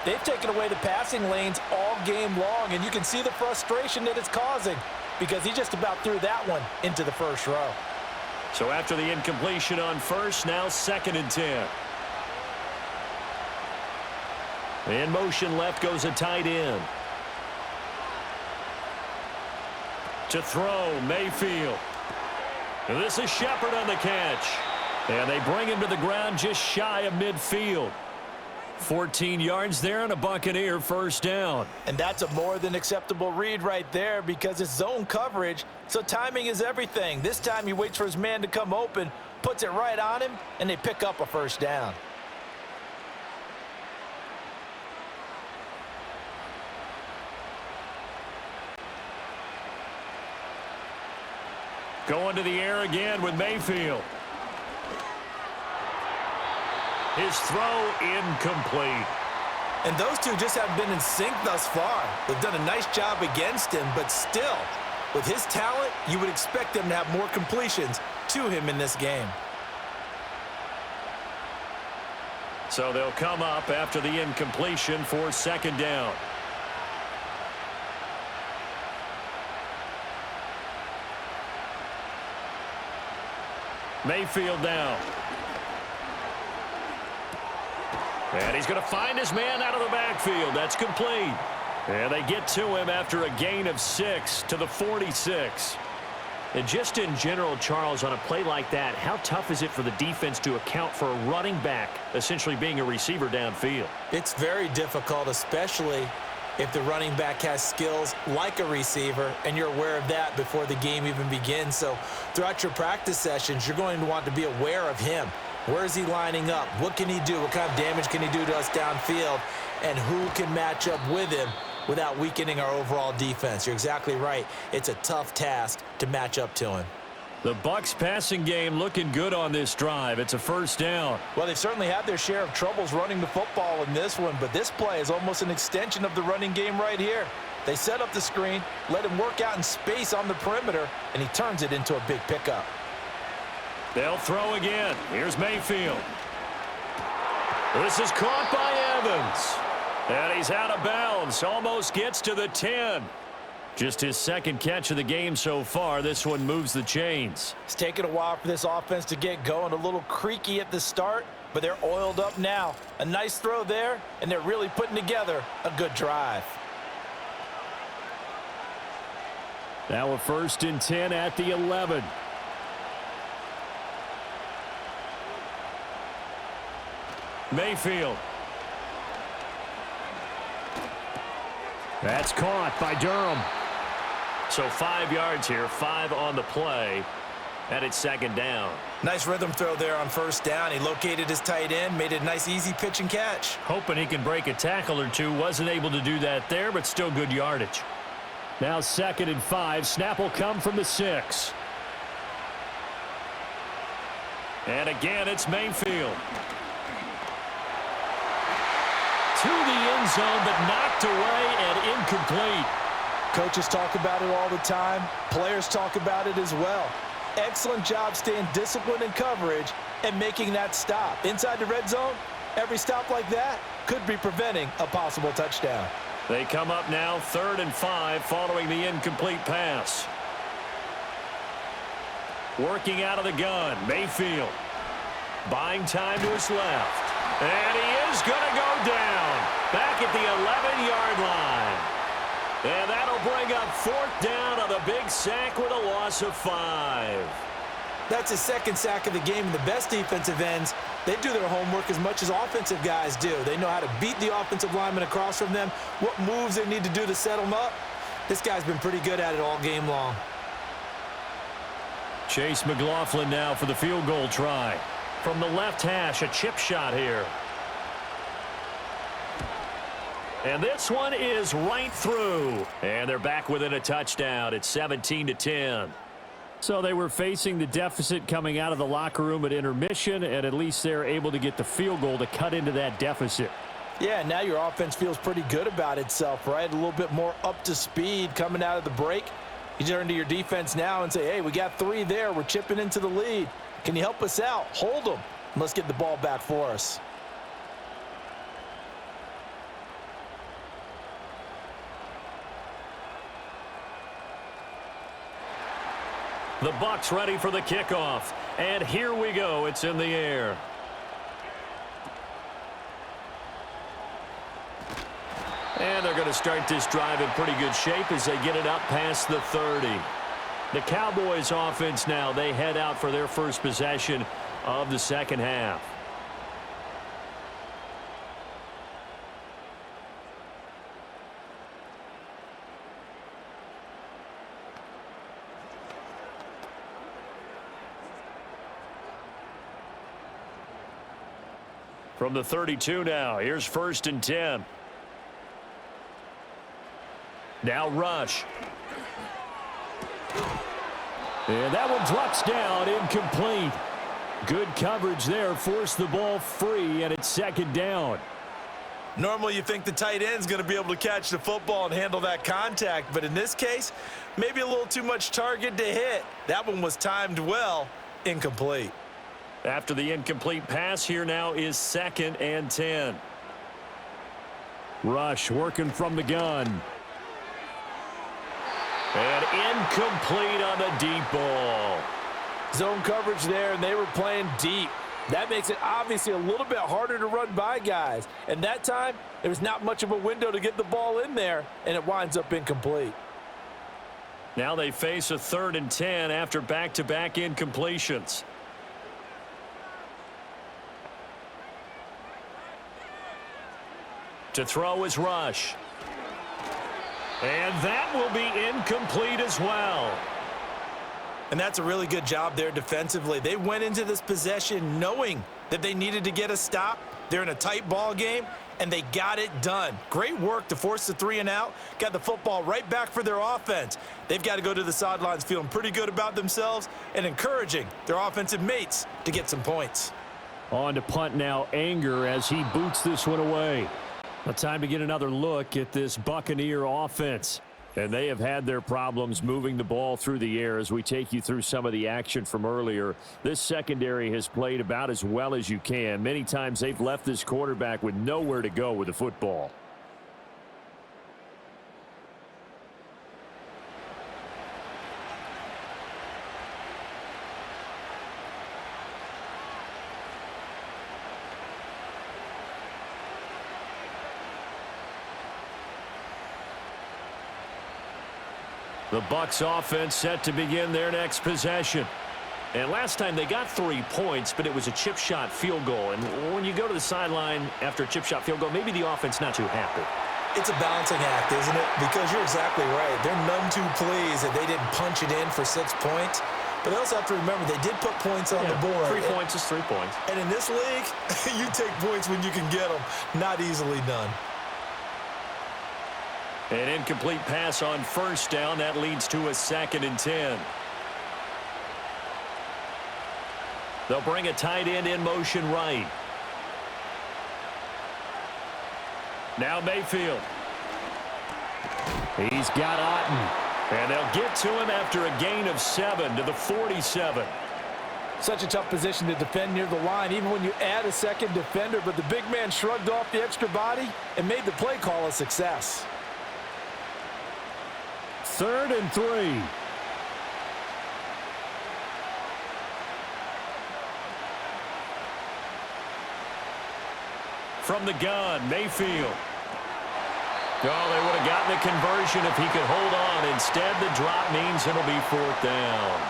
They've taken away the passing lanes all game long, and you can see the frustration that it's causing because he just about threw that one into the first row. So after the incompletion on first, now 2nd and 10. In motion left goes a tight end. To throw, Mayfield. And this is Shepard on the catch. And they bring him to the ground just shy of midfield. 14 yards there and a Buccaneer first down. And that's a more than acceptable read right there because it's zone coverage, so timing is everything. This time he waits for his man to come open, puts it right on him, and they pick up a first down. Going to the air again with Mayfield. His throw incomplete. And those two just haven't been in sync thus far. They've done a nice job against him, but still, with his talent, you would expect them to have more completions to him in this game. So they'll come up after the incompletion for 2nd down. Mayfield now. And he's going to find his man out of the backfield. That's complete. And they get to him after a gain of 6 to the 46. And just in general, Charles, on a play like that, how tough is it for the defense to account for a running back essentially being a receiver downfield? It's very difficult, especially if the running back has skills like a receiver, and you're aware of that before the game even begins. So throughout your practice sessions, you're going to want to be aware of him. Where is he lining up? What can he do? What kind of damage can he do to us downfield? And who can match up with him without weakening our overall defense? You're exactly right. It's a tough task to match up to him. The Bucs passing game looking good on this drive. It's a first down. Well, they've certainly had their share of troubles running the football in this one, but this play is almost an extension of the running game right here. They set up the screen, let him work out in space on the perimeter, and he turns it into a big pickup. They'll throw again. Here's Mayfield. This is caught by Evans. And he's out of bounds. Almost gets to the 10. Just his second catch of the game so far. This one moves the chains. It's taken a while for this offense to get going. A little creaky at the start, but they're oiled up now. A nice throw there, and they're really putting together a good drive. Now a 1st and 10 at the 11. Mayfield. That's caught by Durham. So 5 yards here, 5 on the play, and it's 2nd down. Nice rhythm throw there on 1st down. He located his tight end, made it a nice easy pitch and catch. Hoping he can break a tackle or two. Wasn't able to do that there, but still good yardage. Now 2nd and 5. Snap will come from the 6. And again, it's Mayfield. To the end zone, but knocked away and incomplete. Coaches talk about it all the time. Players talk about it as well. Excellent job staying disciplined in coverage and making that stop. Inside the red zone, every stop like that could be preventing a possible touchdown. They come up now 3rd and 5 following the incomplete pass. Working out of the gun, Mayfield. Buying time to his left. And he is going to go down back at the 11-yard line. And that'll bring up 4th down on the big sack with a loss of 5. That's his 2nd sack of the game. And the best defensive ends, they do their homework as much as offensive guys do. They know how to beat the offensive lineman across from them, what moves they need to do to set them up. This guy's been pretty good at it all game long. Chase McLaughlin now for the field goal try. From the left hash, a chip shot here. And this one is right through. And they're back within a touchdown. It's 17-10. So they were facing the deficit coming out of the locker room at intermission, and at least they're able to get the field goal to cut into that deficit. Yeah, now your offense feels pretty good about itself, right? A little bit more up to speed coming out of the break. You turn to your defense now and say, hey, we got 3 there. We're chipping into the lead. Can you help us out? Hold them. Let's get the ball back for us. The Bucs ready for the kickoff. And here we go. It's in the air. And they're going to start this drive in pretty good shape as they get it up past the 30. The Cowboys offense now, they head out for their first possession of the 2nd half. From the 32 now, here's 1st and 10. Now Rush. And that one drops down, incomplete. Good coverage there, forced the ball free, and it's 2nd down. Normally you think the tight end's going to be able to catch the football and handle that contact, but in this case, maybe a little too much target to hit. That one was timed well, incomplete. After the incomplete pass, here now is 2nd and 10. Rush working from the gun. And incomplete on the deep ball. Zone coverage there, and they were playing deep. That makes it obviously a little bit harder to run by guys. And that time, there was not much of a window to get the ball in there, and it winds up incomplete. Now they face a 3rd and 10 after back-to-back incompletions. To throw is Rush. And that will be incomplete as well. And that's a really good job there defensively. They went into this possession knowing that they needed to get a stop. They're in a tight ball game, and they got it done. Great work to force the 3 and out. Got the football right back for their offense. They've got to go to the sidelines feeling pretty good about themselves and encouraging their offensive mates to get some points. On to punt now, Anger, as he boots this one away. Well, time to get another look at this Buccaneer offense. And they have had their problems moving the ball through the air as we take you through some of the action from earlier. This secondary has played about as well as you can. Many times they've left this quarterback with nowhere to go with the football. The Bucs offense set to begin their next possession. And last time they got 3 points, but it was a chip shot field goal. And when you go to the sideline after a chip shot field goal, maybe the offense not too happy. It's a balancing act, isn't it? Because you're exactly right. They're none too pleased that they didn't punch it in for 6 points. But they also have to remember they did put points on the board. 3 points is 3 points. And in this league, you take points when you can get them. Not easily done. An incomplete pass on 1st down. That leads to a 2nd and 10. They'll bring a tight end in motion right. Now Mayfield. He's got Otten. And they'll get to him after a gain of 7 to the 47. Such a tough position to defend near the line, even when you add a second defender. But the big man shrugged off the extra body and made the play call a success. 3rd and 3. From the gun, Mayfield. Oh, they would have gotten the conversion if he could hold on. Instead, the drop means it'll be 4th down.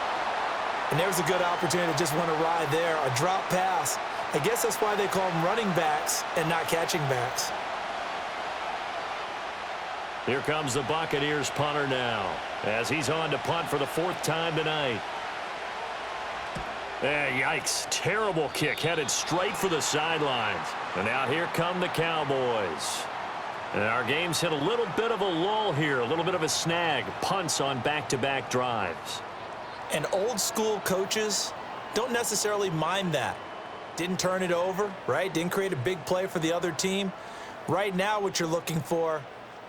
And there's a good opportunity to just want to ride there. A drop pass. I guess that's why they call them running backs and not catching backs. Here comes the Buccaneers punter now, as he's on to punt for the 4th time tonight. Yikes. Terrible kick headed straight for the sidelines. And now here come the Cowboys. And our game's hit a little bit of a lull here, a little bit of a snag. Punts on back-to-back drives. And old school coaches don't necessarily mind that. Didn't turn it over, right? Didn't create a big play for the other team. Right now what you're looking for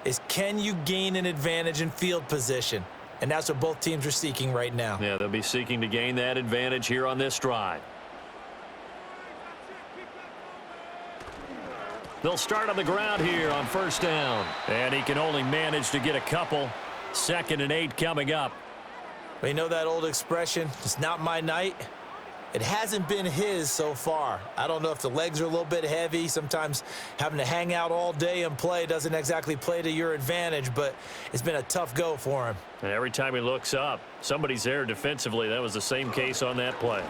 is, can you gain an advantage in field position? And that's what both teams are seeking right now. Yeah, they'll be seeking to gain that advantage here on this drive. They'll start on the ground here on 1st down. And he can only manage to get a couple. 2nd and 8 coming up. Well, you know that old expression, it's not my night. It hasn't been his so far. I don't know if the legs are a little bit heavy. Sometimes having to hang out all day and play doesn't exactly play to your advantage, but it's been a tough go for him. And every time he looks up, somebody's there defensively. That was the same case on that play.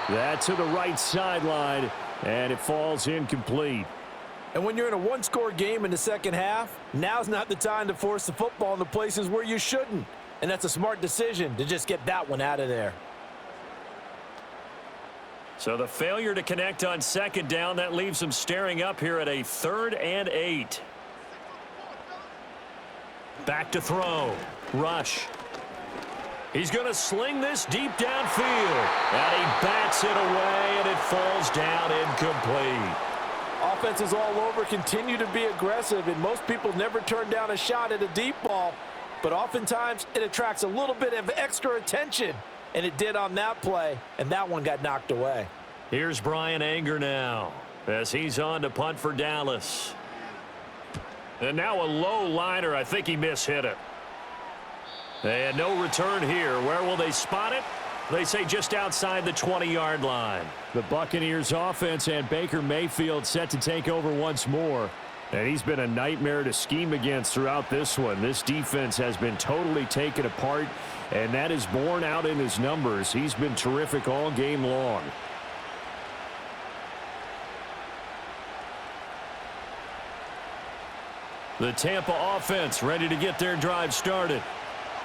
That to the right sideline, and it falls incomplete. And when you're in a one-score game in the second half, now's not the time to force the football in the places where you shouldn't. And that's a smart decision to just get that one out of there. So the failure to connect on 2nd down, that leaves them staring up here at a 3rd and 8. Back to throw. Rush. He's going to sling this deep downfield. And he bats it away, and it falls down incomplete. Offenses all over continue to be aggressive, and most people never turn down a shot at a deep ball. But oftentimes, it attracts a little bit of extra attention. And it did on that play, and that one got knocked away. Here's Brian Anger now, as he's on to punt for Dallas. And now a low liner. I think he mishit it. And no return here. Where will they spot it? They say just outside the 20-yard line. The Buccaneers offense and Baker Mayfield set to take over once more. And he's been a nightmare to scheme against throughout this one. This defense has been totally taken apart, and that is borne out in his numbers. He's been terrific all game long. The Tampa offense ready to get their drive started.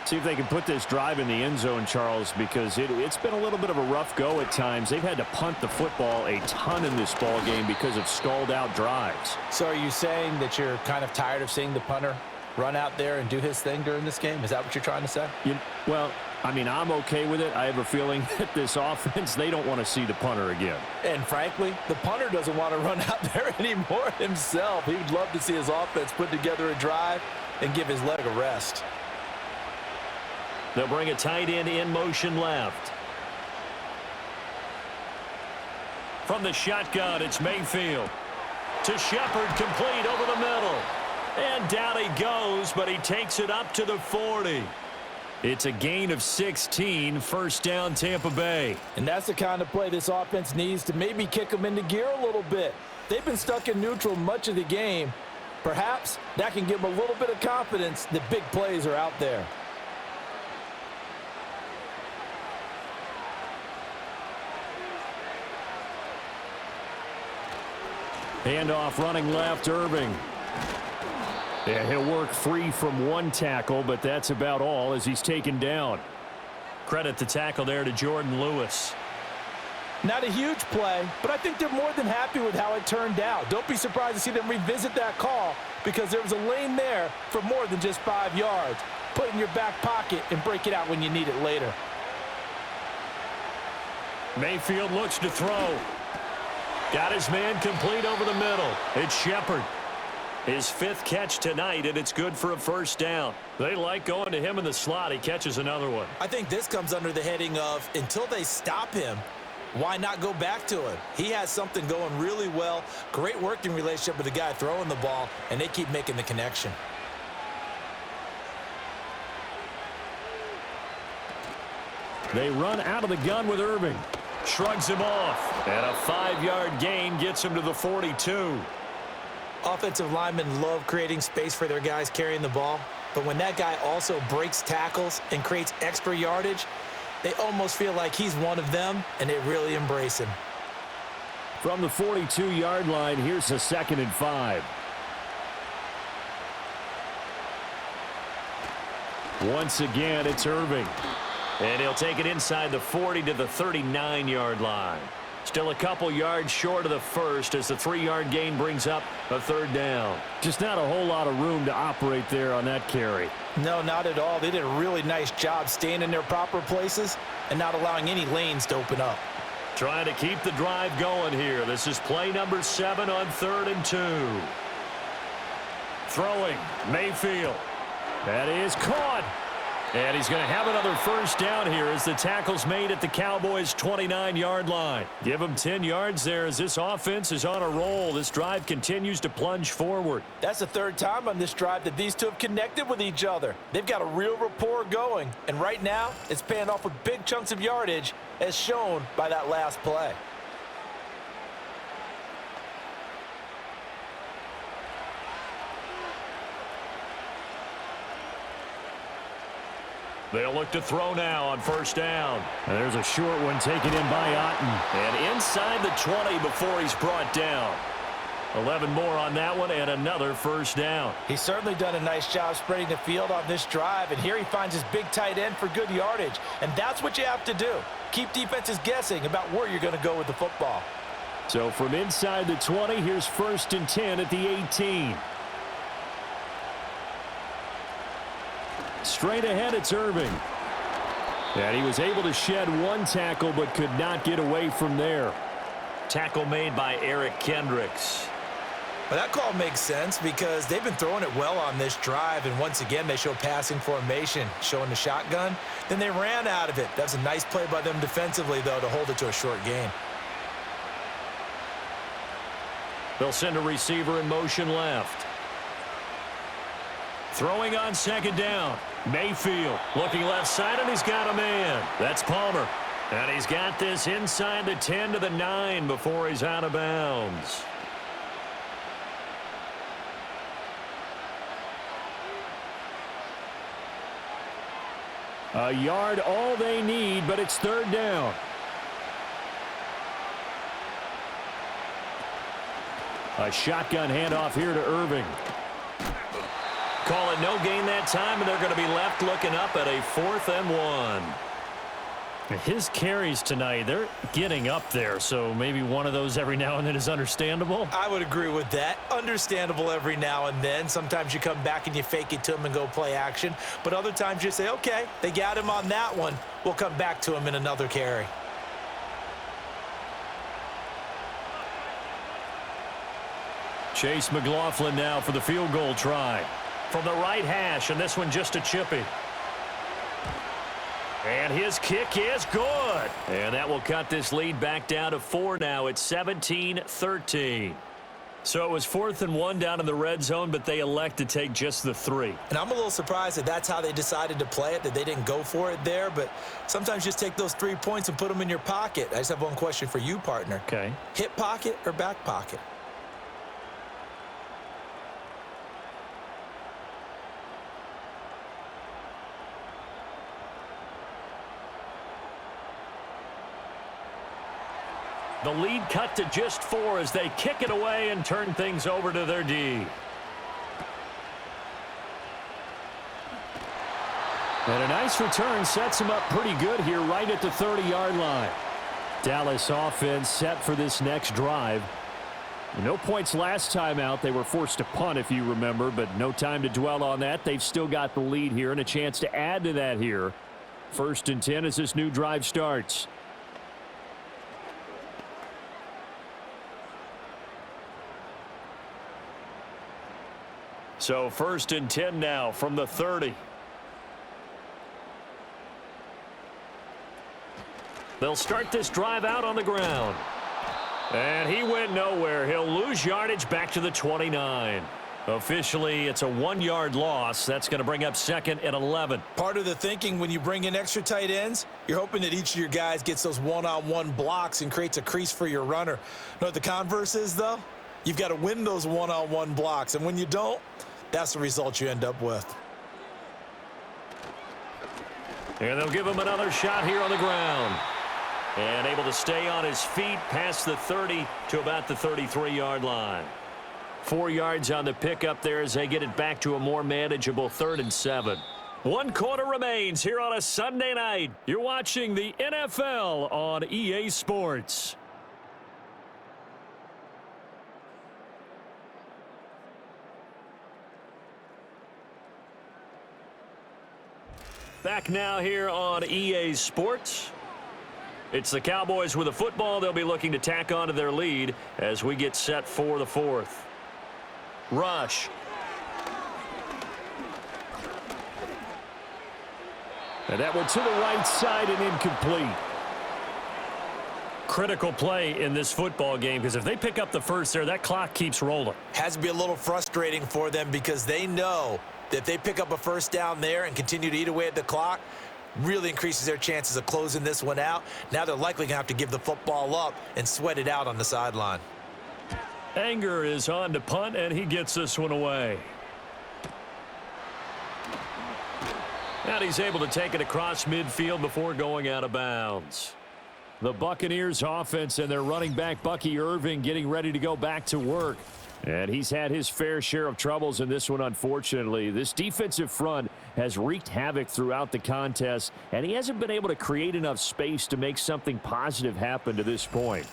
See if they can put this drive in the end zone, Charles, because it's been a little bit of a rough go at times. They've had to punt the football a ton in this ball game because of stalled-out drives. So are you saying that you're kind of tired of seeing the punter run out there and do his thing during this game? Is that what you're trying to say? Well, I mean, I'm okay with it. I have a feeling that this offense, they don't want to see the punter again. And frankly, the punter doesn't want to run out there anymore himself. He would love to see his offense put together a drive and give his leg a rest. They'll bring a tight end in motion left. From the shotgun, it's Mayfield. To Shepard, complete over the middle. And down he goes, but he takes it up to the 40. It's a gain of 16, first down Tampa Bay. And that's the kind of play this offense needs to maybe kick them into gear a little bit. They've been stuck in neutral much of the game. Perhaps that can give them a little bit of confidence that big plays are out there. Handoff running left, Irving. Yeah, he'll work free from one tackle, but that's about all as he's taken down. Credit the tackle there to Jordan Lewis. Not a huge play, but I think they're more than happy with how it turned out. Don't be surprised to see them revisit that call because there was a lane there for more than just 5 yards. Put it in your back pocket and break it out when you need it later. Mayfield looks to throw. Got his man complete over the middle. It's Shepard. His 5th catch tonight, and it's good for a first down. They like going to him in the slot. He catches another one. I think this comes under the heading of until they stop him, why not go back to him? He has something going really well. Great working relationship with the guy throwing the ball, and they keep making the connection. They run out of the gun with Irving. Shrugs him off. And a 5-yard gain gets him to the 42. Offensive linemen love creating space for their guys carrying the ball, but when that guy also breaks tackles and creates extra yardage, they almost feel like he's one of them, and they really embrace him. From the 42-yard line, here's a 2nd and 5. Once again, it's Irving. And he'll take it inside the 40 to the 39-yard line. Still a couple yards short of the first as the 3-yard gain brings up a 3rd down. Just not a whole lot of room to operate there on that carry. No, not at all. They did a really nice job staying in their proper places and not allowing any lanes to open up. Trying to keep the drive going here. This is play number 7 on 3rd and 2. Throwing, Mayfield. That is caught. And he's going to have another first down here as the tackle's made at the Cowboys' 29-yard line. Give him 10 yards there as this offense is on a roll. This drive continues to plunge forward. That's the 3rd time on this drive that these two have connected with each other. They've got a real rapport going. And right now, it's paying off with big chunks of yardage as shown by that last play. They'll look to throw now on first down. And there's a short one taken in by Otten. And inside the 20 before he's brought down. 11 more on that one and another first down. He's certainly done a nice job spreading the field on this drive. And here he finds his big tight end for good yardage. And that's what you have to do. Keep defenses guessing about where you're going to go with the football. So from inside the 20, here's 1st and 10 at the 18. Straight ahead, it's Irving. And he was able to shed one tackle but could not get away from there. Tackle made by Eric Kendricks. Well, that call makes sense because they've been throwing it well on this drive, and once again they show passing formation, showing the shotgun. Then they ran out of it. That's a nice play by them defensively, though, to hold it to a short gain. They'll send a receiver in motion left. Throwing on 2nd down. Mayfield looking left side, and he's got a man. That's Palmer. And he's got this inside the 10 to the 9 before he's out of bounds. A yard all they need, but it's third down. A shotgun handoff here to Irving. Call it no gain that time, and they're going to be left looking up at a 4th and 1. His carries tonight, they're getting up there, so maybe one of those every now and then is understandable. I would agree with that. Understandable every now and then. Sometimes you come back and you fake it to him and go play action. But other times you say, okay, they got him on that one. We'll come back to him in another carry. Chase McLaughlin now for the field goal try. From the right hash, and this one just a chippy. And his kick is good. And that will cut this lead back down to 4 now. It's 17-13. So it was 4th and 1 down in the red zone, but they elect to take just the 3. And I'm a little surprised that that's how they decided to play it, that they didn't go for it there. But sometimes just take those 3 points and put them in your pocket. I just have one question for you, partner. Okay. Hip pocket or back pocket? The lead cut to just 4 as they kick it away and turn things over to their D. And a nice return sets them up pretty good here right at the 30-yard line. Dallas offense set for this next drive. No points last time out. They were forced to punt, if you remember, but no time to dwell on that. They've still got the lead here and a chance to add to that here. 1st and 10 as this new drive starts. So 1st and 10 now from the 30. They'll start this drive out on the ground. And he went nowhere. He'll lose yardage back to the 29. Officially, it's a 1-yard loss. That's going to bring up 2nd and 11. Part of the thinking when you bring in extra tight ends, you're hoping that each of your guys gets those one-on-one blocks and creates a crease for your runner. You know what the converse is, though? You've got to win those one-on-one blocks. And when you don't, that's the result you end up with. And they'll give him another shot here on the ground. And able to stay on his feet past the 30 to about the 33-yard line. 4 yards on the pickup there as they get it back to a more manageable 3rd and 7. 1 quarter remains here on a Sunday night. You're watching the NFL on EA Sports. Back now here on EA Sports. It's the Cowboys with a football. They'll be looking to tack onto their lead as we get set for the 4th. Rush. And that one to the right side and incomplete. Critical play in this football game because if they pick up the first there, that clock keeps rolling. Has to be a little frustrating for them because they know that if they pick up a first down there and continue to eat away at the clock, really increases their chances of closing this one out. Now they're likely going to have to give the football up and sweat it out on the sideline. Anger is on to punt, and he gets this one away. And he's able to take it across midfield before going out of bounds. The Buccaneers offense and their running back, Bucky Irving, getting ready to go back to work. And he's had his fair share of troubles in this one, unfortunately. This defensive front has wreaked havoc throughout the contest, and he hasn't been able to create enough space to make something positive happen to this point.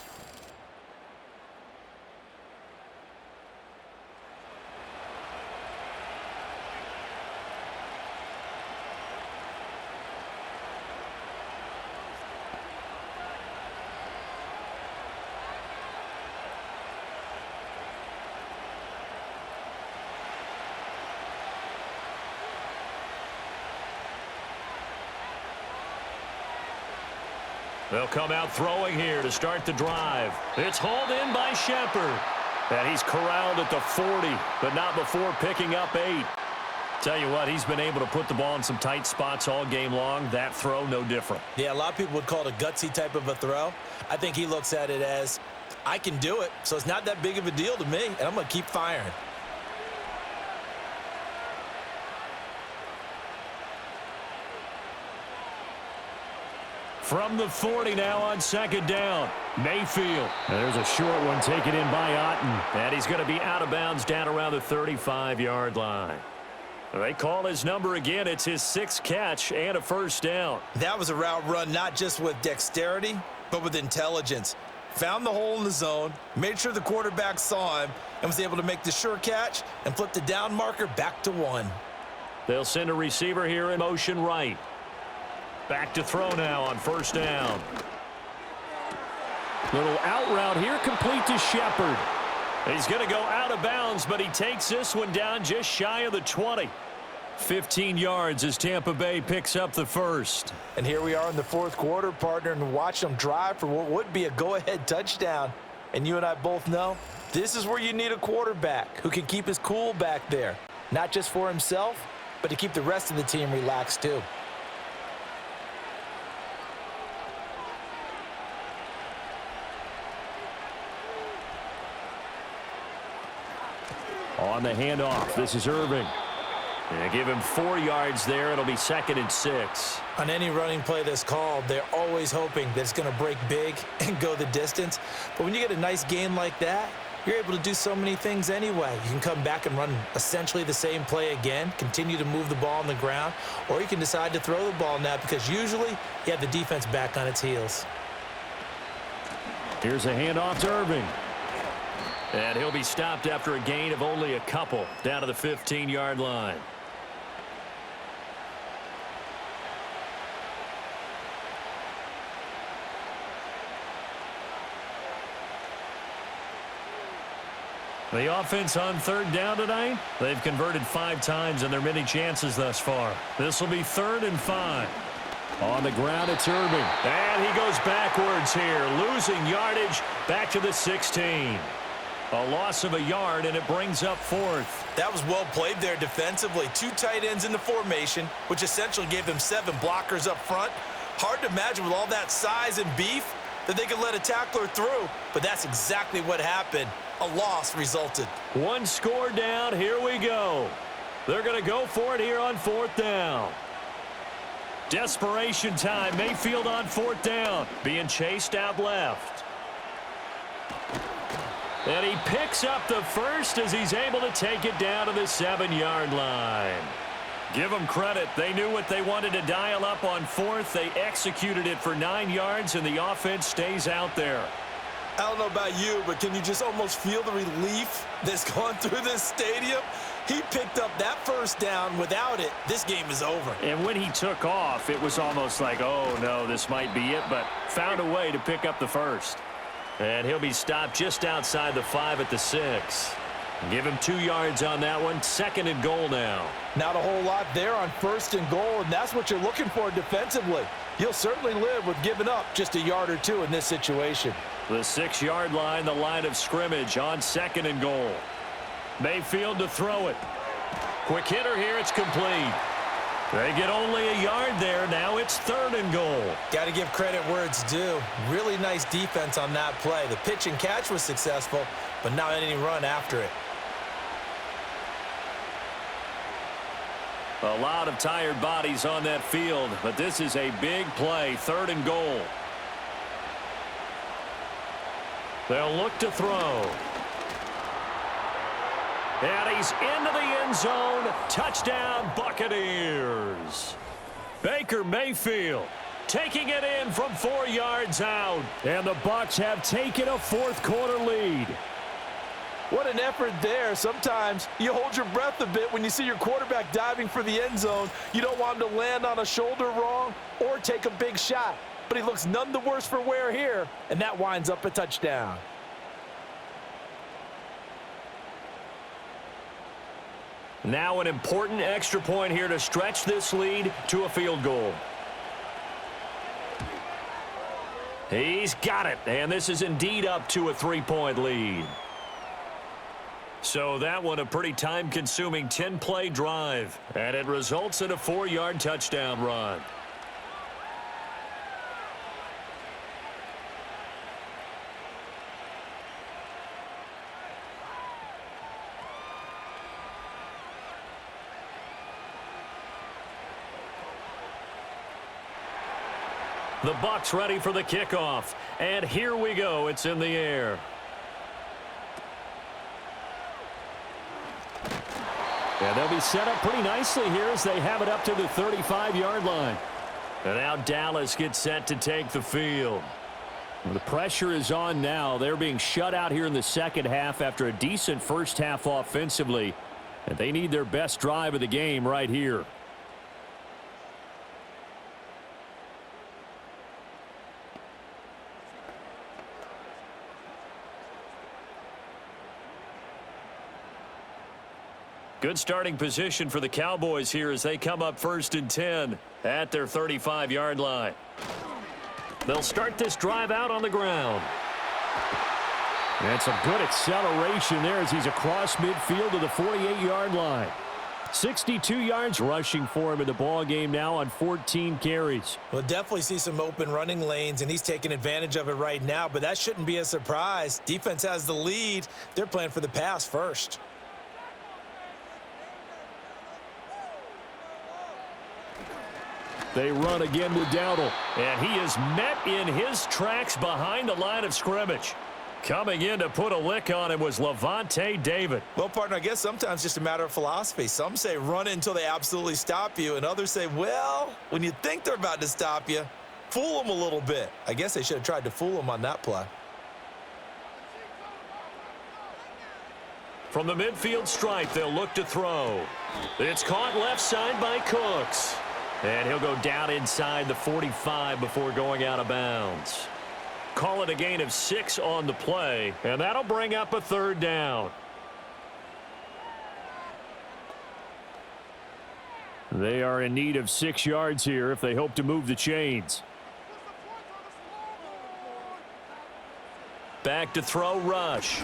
They'll come out throwing here to start the drive. It's hauled in by Shepard. And he's corralled at the 40, but not before picking up 8. Tell you what, he's been able to put the ball in some tight spots all game long. That throw, no different. Yeah, a lot of people would call it a gutsy type of a throw. I think he looks at it as, I can do it, so it's not that big of a deal to me, and I'm going to keep firing. From the 40 now on second down. Mayfield. And there's a short one taken in by Otten. And he's going to be out of bounds down around the 35-yard line. They call his number again. It's his 6th catch and a first down. That was a route run not just with dexterity, but with intelligence. Found the hole in the zone, made sure the quarterback saw him, and was able to make the sure catch and flip the down marker back to 1. They'll send a receiver here in motion right. Back to throw now on first down. Little out route here, complete to Shepard. He's going to go out of bounds, but he takes this one down just shy of the 20. 15 yards as Tampa Bay picks up the first. And here we are in the 4th quarter, partner, and watch them drive for what would be a go-ahead touchdown. And you and I both know this is where you need a quarterback who can keep his cool back there. Not just for himself, but to keep the rest of the team relaxed too. On the handoff, this is Irving. And give him 4 yards there. It'll be 2nd and 6. On any running play that's called, they're always hoping that it's going to break big and go the distance. But when you get a nice gain like that, you're able to do so many things anyway. You can come back and run essentially the same play again, continue to move the ball on the ground, or you can decide to throw the ball now because usually you have the defense back on its heels. Here's a handoff to Irving. And he'll be stopped after a gain of only a couple down to the 15-yard line. The offense on 3rd down tonight, they've converted 5 times in their many chances thus far. This will be 3rd and 5. On the ground, it's Irving. And he goes backwards here, losing yardage back to the 16. A loss of a yard, and it brings up 4th. That was well played there defensively. 2 tight ends in the formation, which essentially gave them 7 blockers up front. Hard to imagine with all that size and beef that they could let a tackler through, but that's exactly what happened. A loss resulted. 1 score down. Here we go. They're going to go for it here on 4th down. Desperation time. Mayfield on 4th down. Being chased out left. And he picks up the first as he's able to take it down to the 7-yard line. Give them credit. They knew what they wanted to dial up on 4th. They executed it for 9 yards, and the offense stays out there. I don't know about you, but can you just almost feel the relief that's gone through this stadium? He picked up that first down. Without it, this game is over. And when he took off, it was almost like, oh, no, this might be it, but found a way to pick up the first. And he'll be stopped just outside the 5 at the 6. Give him 2 yards on that one. 2nd and goal now. Not a whole lot there on 1st and goal, and that's what you're looking for defensively. You'll certainly live with giving up just a yard or 2 in this situation. The 6-yard line, the line of scrimmage on 2nd and goal. Mayfield to throw it. Quick hitter here. It's complete. They get only a yard there. Now it's 3rd and goal. Got to give credit where it's due. Really nice defense on that play. The pitch and catch was successful, but not any run after it. A lot of tired bodies on that field, but this is a big play. 3rd and goal. They'll look to throw. And he's into the end zone. Touchdown, Buccaneers. Baker Mayfield taking it in from 4 yards out. And the Bucs have taken a 4th quarter lead. What an effort there. Sometimes you hold your breath a bit when you see your quarterback diving for the end zone. You don't want him to land on a shoulder wrong or take a big shot. But he looks none the worse for wear here, and that winds up a touchdown. Now an important extra point here to stretch this lead to a field goal. He's got it, and this is indeed up to a 3-point lead. So that one a pretty time-consuming 10-play drive. And it results in a 4-yard touchdown run. The Bucs ready for the kickoff. And here we go. It's in the air. And they'll be set up pretty nicely here as they have it up to the 35-yard line. And now Dallas gets set to take the field. Well, the pressure is on now. They're being shut out here in the second half after a decent first half offensively. And they need their best drive of the game right here. Good starting position for the Cowboys here as they come up 1st and 10 at their 35-yard line. They'll start this drive out on the ground. And some good acceleration there as he's across midfield to the 48-yard line. 62 yards rushing for him in the ball game now on 14 carries. We'll definitely see some open running lanes, and he's taking advantage of it right now, but that shouldn't be a surprise. Defense has the lead. They're playing for the pass first. They run again with Dowdle, and he is met in his tracks behind the line of scrimmage. Coming in to put a lick on him was Levante David. Well, partner, I guess sometimes just a matter of philosophy. Some say run it until they absolutely stop you, and others say, well, when you think they're about to stop you, fool them a little bit. I guess they should have tried to fool them on that play. From the midfield stripe, they'll look to throw. It's caught left side by Cooks. And he'll go down inside the 45 before going out of bounds. Call it a gain of 6 on the play, and that'll bring up a 3rd down. They are in need of 6 yards here if they hope to move the chains. Back to throw, Rush.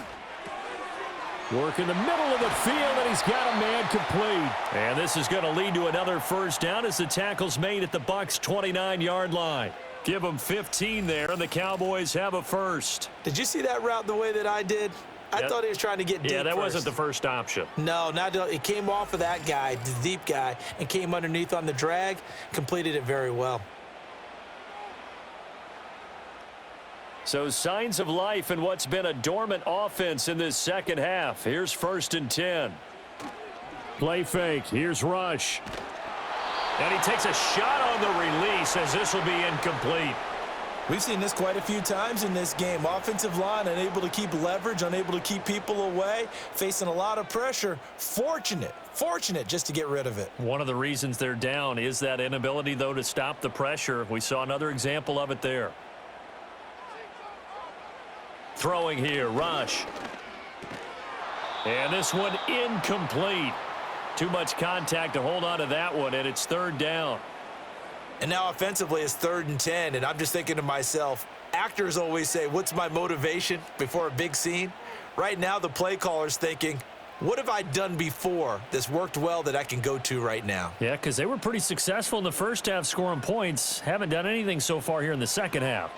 Work in the middle of the field, and he's got a man complete. And this is going to lead to another 1st down as the tackle's made at the Bucs' 29-yard line. Give them 15 there, and the Cowboys have a 1st. Did you see that route the way that I did? I thought he was trying to get deep. Yeah, that wasn't the first option. No, it came off of that guy, the deep guy, and came underneath on the drag, completed it very well. So signs of life in what's been a dormant offense in this second half. Here's 1st and 10. Play fake. Here's Rush. And he takes a shot on the release as this will be incomplete. We've seen this quite a few times in this game. Offensive line unable to keep leverage, unable to keep people away, facing a lot of pressure. Fortunate just to get rid of it. One of the reasons they're down is that inability, though, to stop the pressure. We saw another example of it there. Throwing here, Rush. And this one incomplete. Too much contact to hold on to that one, and it's 3rd down. And now offensively it's 3rd and 10, and I'm just thinking to myself, actors always say, what's my motivation before a big scene? Right now the play caller's thinking, what have I done before that's worked well that I can go to right now? Yeah, because they were pretty successful in the first half scoring points. Haven't done anything so far here in the second half.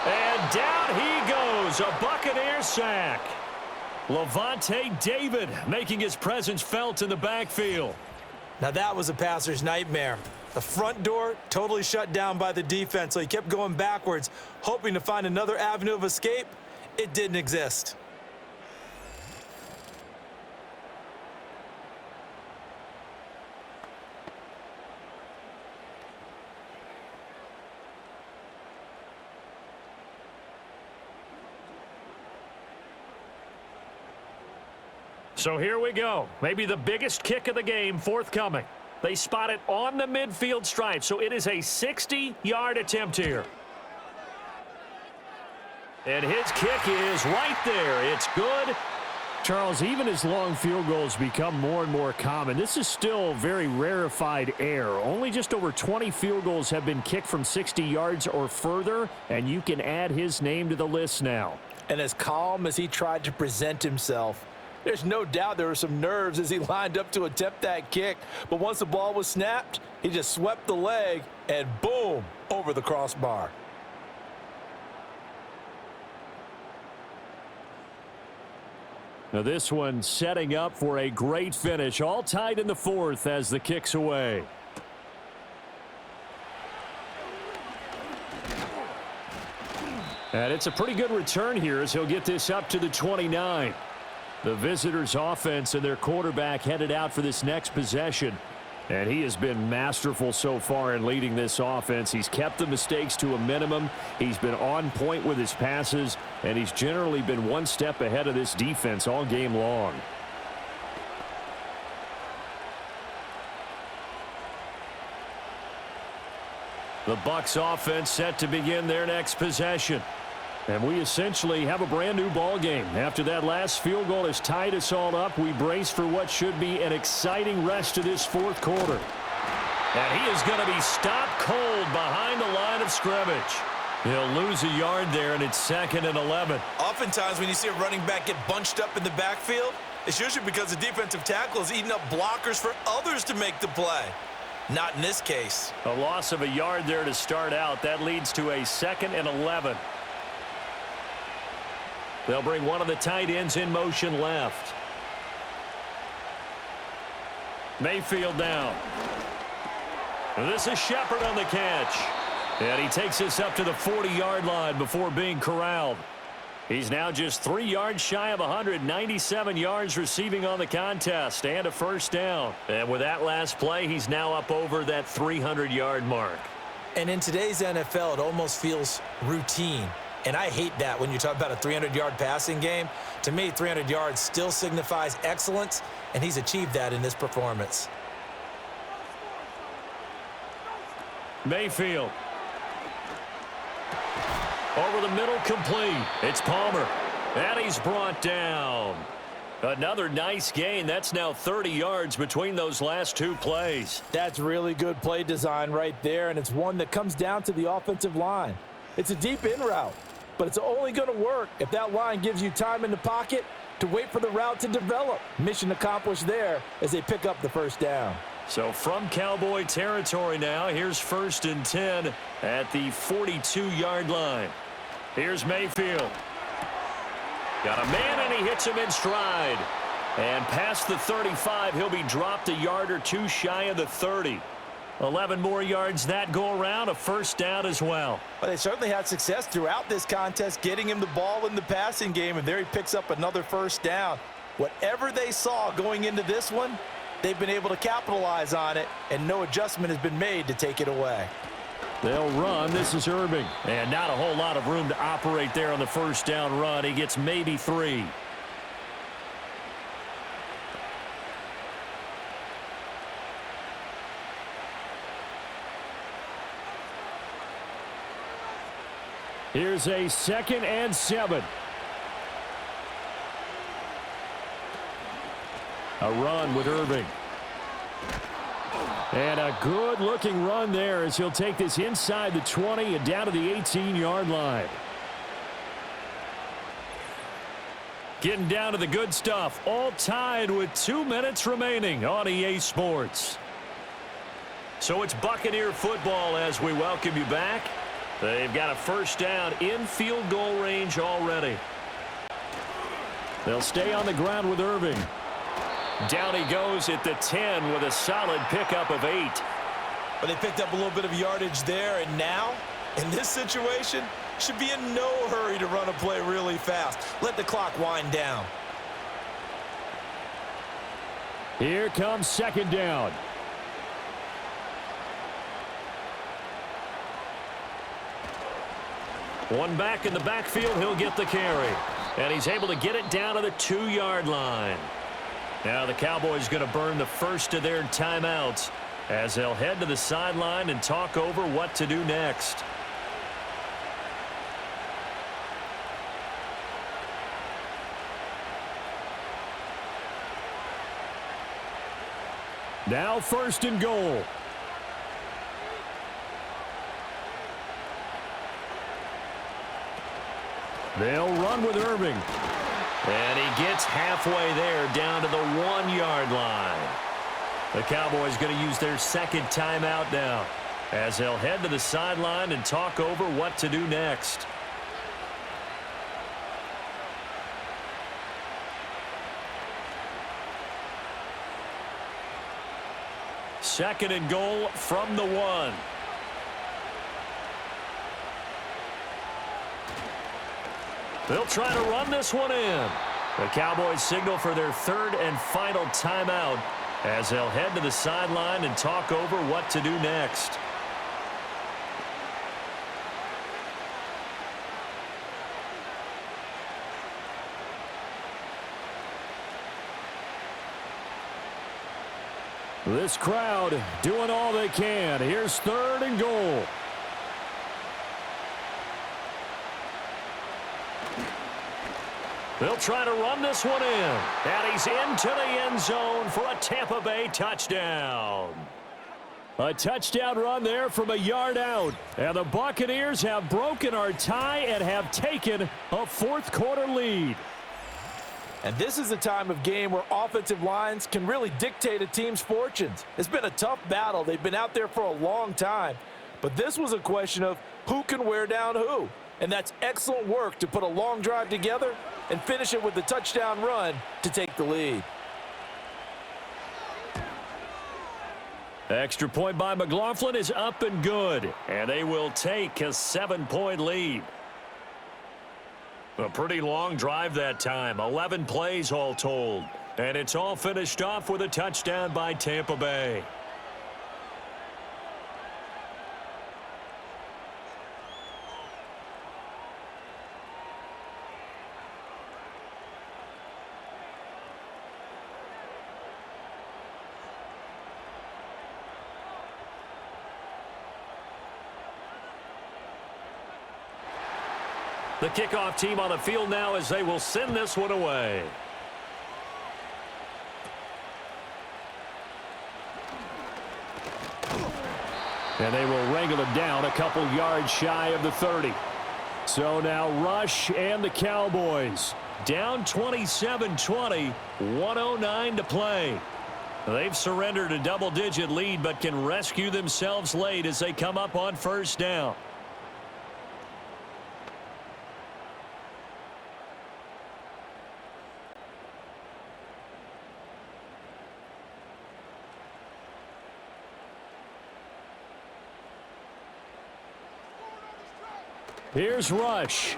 And down he goes, a Buccaneer sack. Levante David making his presence felt in the backfield. Now that was a passer's nightmare. The front door totally shut down by the defense, so he kept going backwards, hoping to find another avenue of escape. It didn't exist. So here we go. Maybe the biggest kick of the game forthcoming. They spot it on the midfield stripe, so it is a 60-yard attempt here. And his kick is right there. It's good. Charles, even as long field goals become more and more common, this is still very rarefied air. Only just over 20 field goals have been kicked from 60 yards or further, and you can add his name to the list now. And as calm as he tried to present himself, there's no doubt there were some nerves as he lined up to attempt that kick. But once the ball was snapped, he just swept the leg and boom, over the crossbar. Now this one setting up for a great finish. All tied in the fourth as the kick's away. And it's a pretty good return here as he'll get this up to the 29. The visitors' offense and their quarterback headed out for this next possession. And he has been masterful so far in leading this offense. He's kept the mistakes to a minimum. He's been on point with his passes. And he's generally been one step ahead of this defense all game long. The Bucs offense set to begin their next possession. And we essentially have a brand new ball game. After that last field goal has tied us all up, we brace for what should be an exciting rest of this fourth quarter. And he is going to be stopped cold behind the line of scrimmage. He'll lose a yard there, and it's 2nd and 11. Oftentimes when you see a running back get bunched up in the backfield, it's usually because the defensive tackle is eating up blockers for others to make the play. Not in this case. A loss of a yard there to start out. That leads to a 2nd and 11. They'll bring one of the tight ends in motion left. Mayfield down. This is Shepard on the catch. And he takes us up to the 40-yard line before being corralled. He's now just 3 yards shy of 197 yards receiving on the contest and a first down. And with that last play, he's now up over that 300-yard mark. And in today's NFL, it almost feels routine. And I hate that when you talk about a 300-yard passing game. To me, 300 yards still signifies excellence, and he's achieved that in this performance. Mayfield. Over the middle, complete. It's Palmer. And he's brought down. Another nice gain. That's now 30 yards between those last two plays. That's really good play design right there, and it's one that comes down to the offensive line. It's a deep in route, but it's only going to work if that line gives you time in the pocket to wait for the route to develop. Mission accomplished there as they pick up the first down. So from Cowboy territory now, here's 1st and 10 at the 42-yard line. Here's Mayfield. Got a man, and he hits him in stride. And past the 35, he'll be dropped a yard or two shy of the 30. 11 more yards that go around, a first down as well. Well, they certainly had success throughout this contest getting him the ball in the passing game, and there he picks up another first down. Whatever they saw going into this one, they've been able to capitalize on it, and no adjustment has been made to take it away. They'll run. This is Irving. And not a whole lot of room to operate there on the first down run. He gets maybe 3. Here's a 2nd and 7. A run with Irving. And a good-looking run there as he'll take this inside the 20 and down to the 18-yard line. Getting down to the good stuff. All tied with 2 minutes remaining on EA Sports. So it's Buccaneer football as we welcome you back. They've got a first down in field goal range already. They'll stay on the ground with Irving. Down he goes at the 10 with a solid pickup of 8. But they picked up a little bit of yardage there, and now, in this situation, should be in no hurry to run a play really fast. Let the clock wind down. Here comes 2nd down. One back in the backfield, he'll get the carry. And he's able to get it down to the 2-yard line. Now the Cowboys going to burn the first of their timeouts as they'll head to the sideline and talk over what to do next. Now 1st and goal. They'll run with Irving. And he gets halfway there, down to the 1-yard line. The Cowboys going to use their second timeout now, as they'll head to the sideline and talk over what to do next. Second and goal from the 1. They'll try to run this one in. The Cowboys signal for their third and final timeout, as they'll head to the sideline and talk over what to do next. This crowd doing all they can. Here's third and goal. They'll try to run this one in. And he's into the end zone for a Tampa Bay touchdown. A touchdown run there from a yard out. And the Buccaneers have broken our tie and have taken a fourth-quarter lead. And this is a time of game where offensive lines can really dictate a team's fortunes. It's been a tough battle. They've been out there for a long time. But this was a question of who can wear down who. And that's excellent work to put a long drive together and finish it with the touchdown run to take the lead. Extra point by McLaughlin is up and good. And they will take a 7-point lead. A pretty long drive that time. 11 plays all told. And it's all finished off with a touchdown by Tampa Bay. The kickoff team on the field now, as they will send this one away. And they will wrangle him down a couple yards shy of the 30. So now Rush and the Cowboys down 27-20, 1:09 to play. They've surrendered a double-digit lead but can rescue themselves late as they come up on first down. Here's Rush.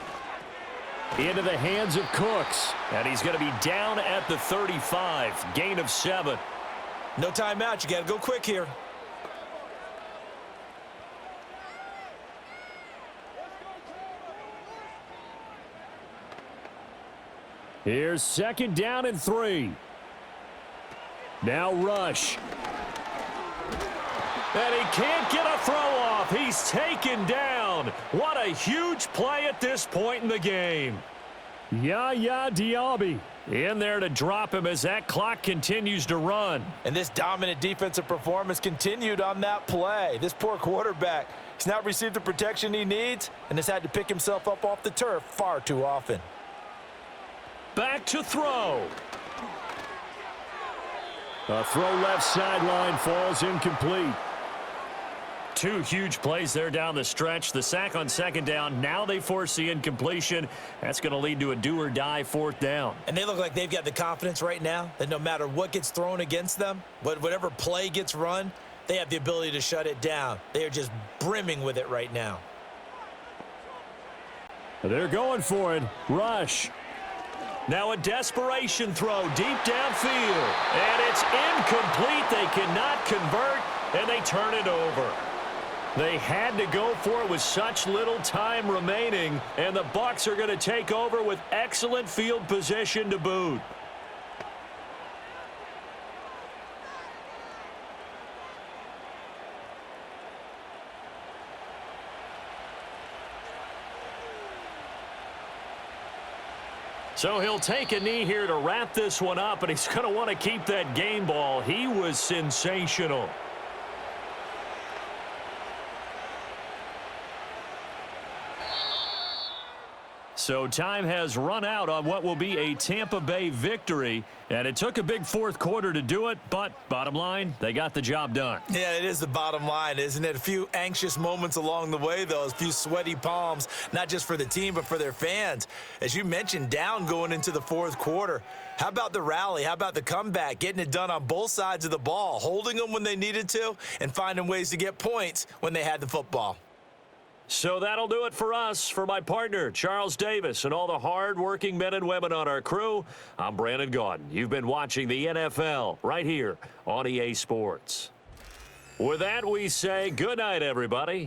Into the hands of Cooks. And he's going to be down at the 35. Gain of 7. No timeout. You got to go quick here. Here's second down and 3. Now Rush. And he can't get a throw off. He's taken down. What a huge play at this point in the game. Yaya Diaby in there to drop him as that clock continues to run. And this dominant defensive performance continued on that play. This poor quarterback, he's not received the protection he needs and has had to pick himself up off the turf far too often. Back to throw. A throw left sideline falls incomplete. Two huge plays there down the stretch. The sack on second down. Now they force the incompletion. That's going to lead to a do-or-die fourth down. And they look like they've got the confidence right now that no matter what gets thrown against them, whatever play gets run, they have the ability to shut it down. They are just brimming with it right now. They're going for it. Rush. Now a desperation throw deep downfield. And it's incomplete. They cannot convert, and they turn it over. They had to go for it with such little time remaining, and the Bucs are going to take over with excellent field position to boot. So he'll take a knee here to wrap this one up, and he's going to want to keep that game ball. He was sensational. So time has run out on what will be a Tampa Bay victory. And it took a big fourth quarter to do it, but bottom line, they got the job done. Yeah, it is the bottom line, isn't it? A few anxious moments along the way, though, a few sweaty palms, not just for the team, but for their fans. As you mentioned, down going into the fourth quarter. How about the rally? How about the comeback? Getting it done on both sides of the ball, holding them when they needed to, and finding ways to get points when they had the football. So that'll do it for us. For my partner, Charles Davis, and all the hard-working men and women on our crew, I'm Brandon Gaudin. You've been watching the NFL right here on EA Sports. With that, we say good night, everybody.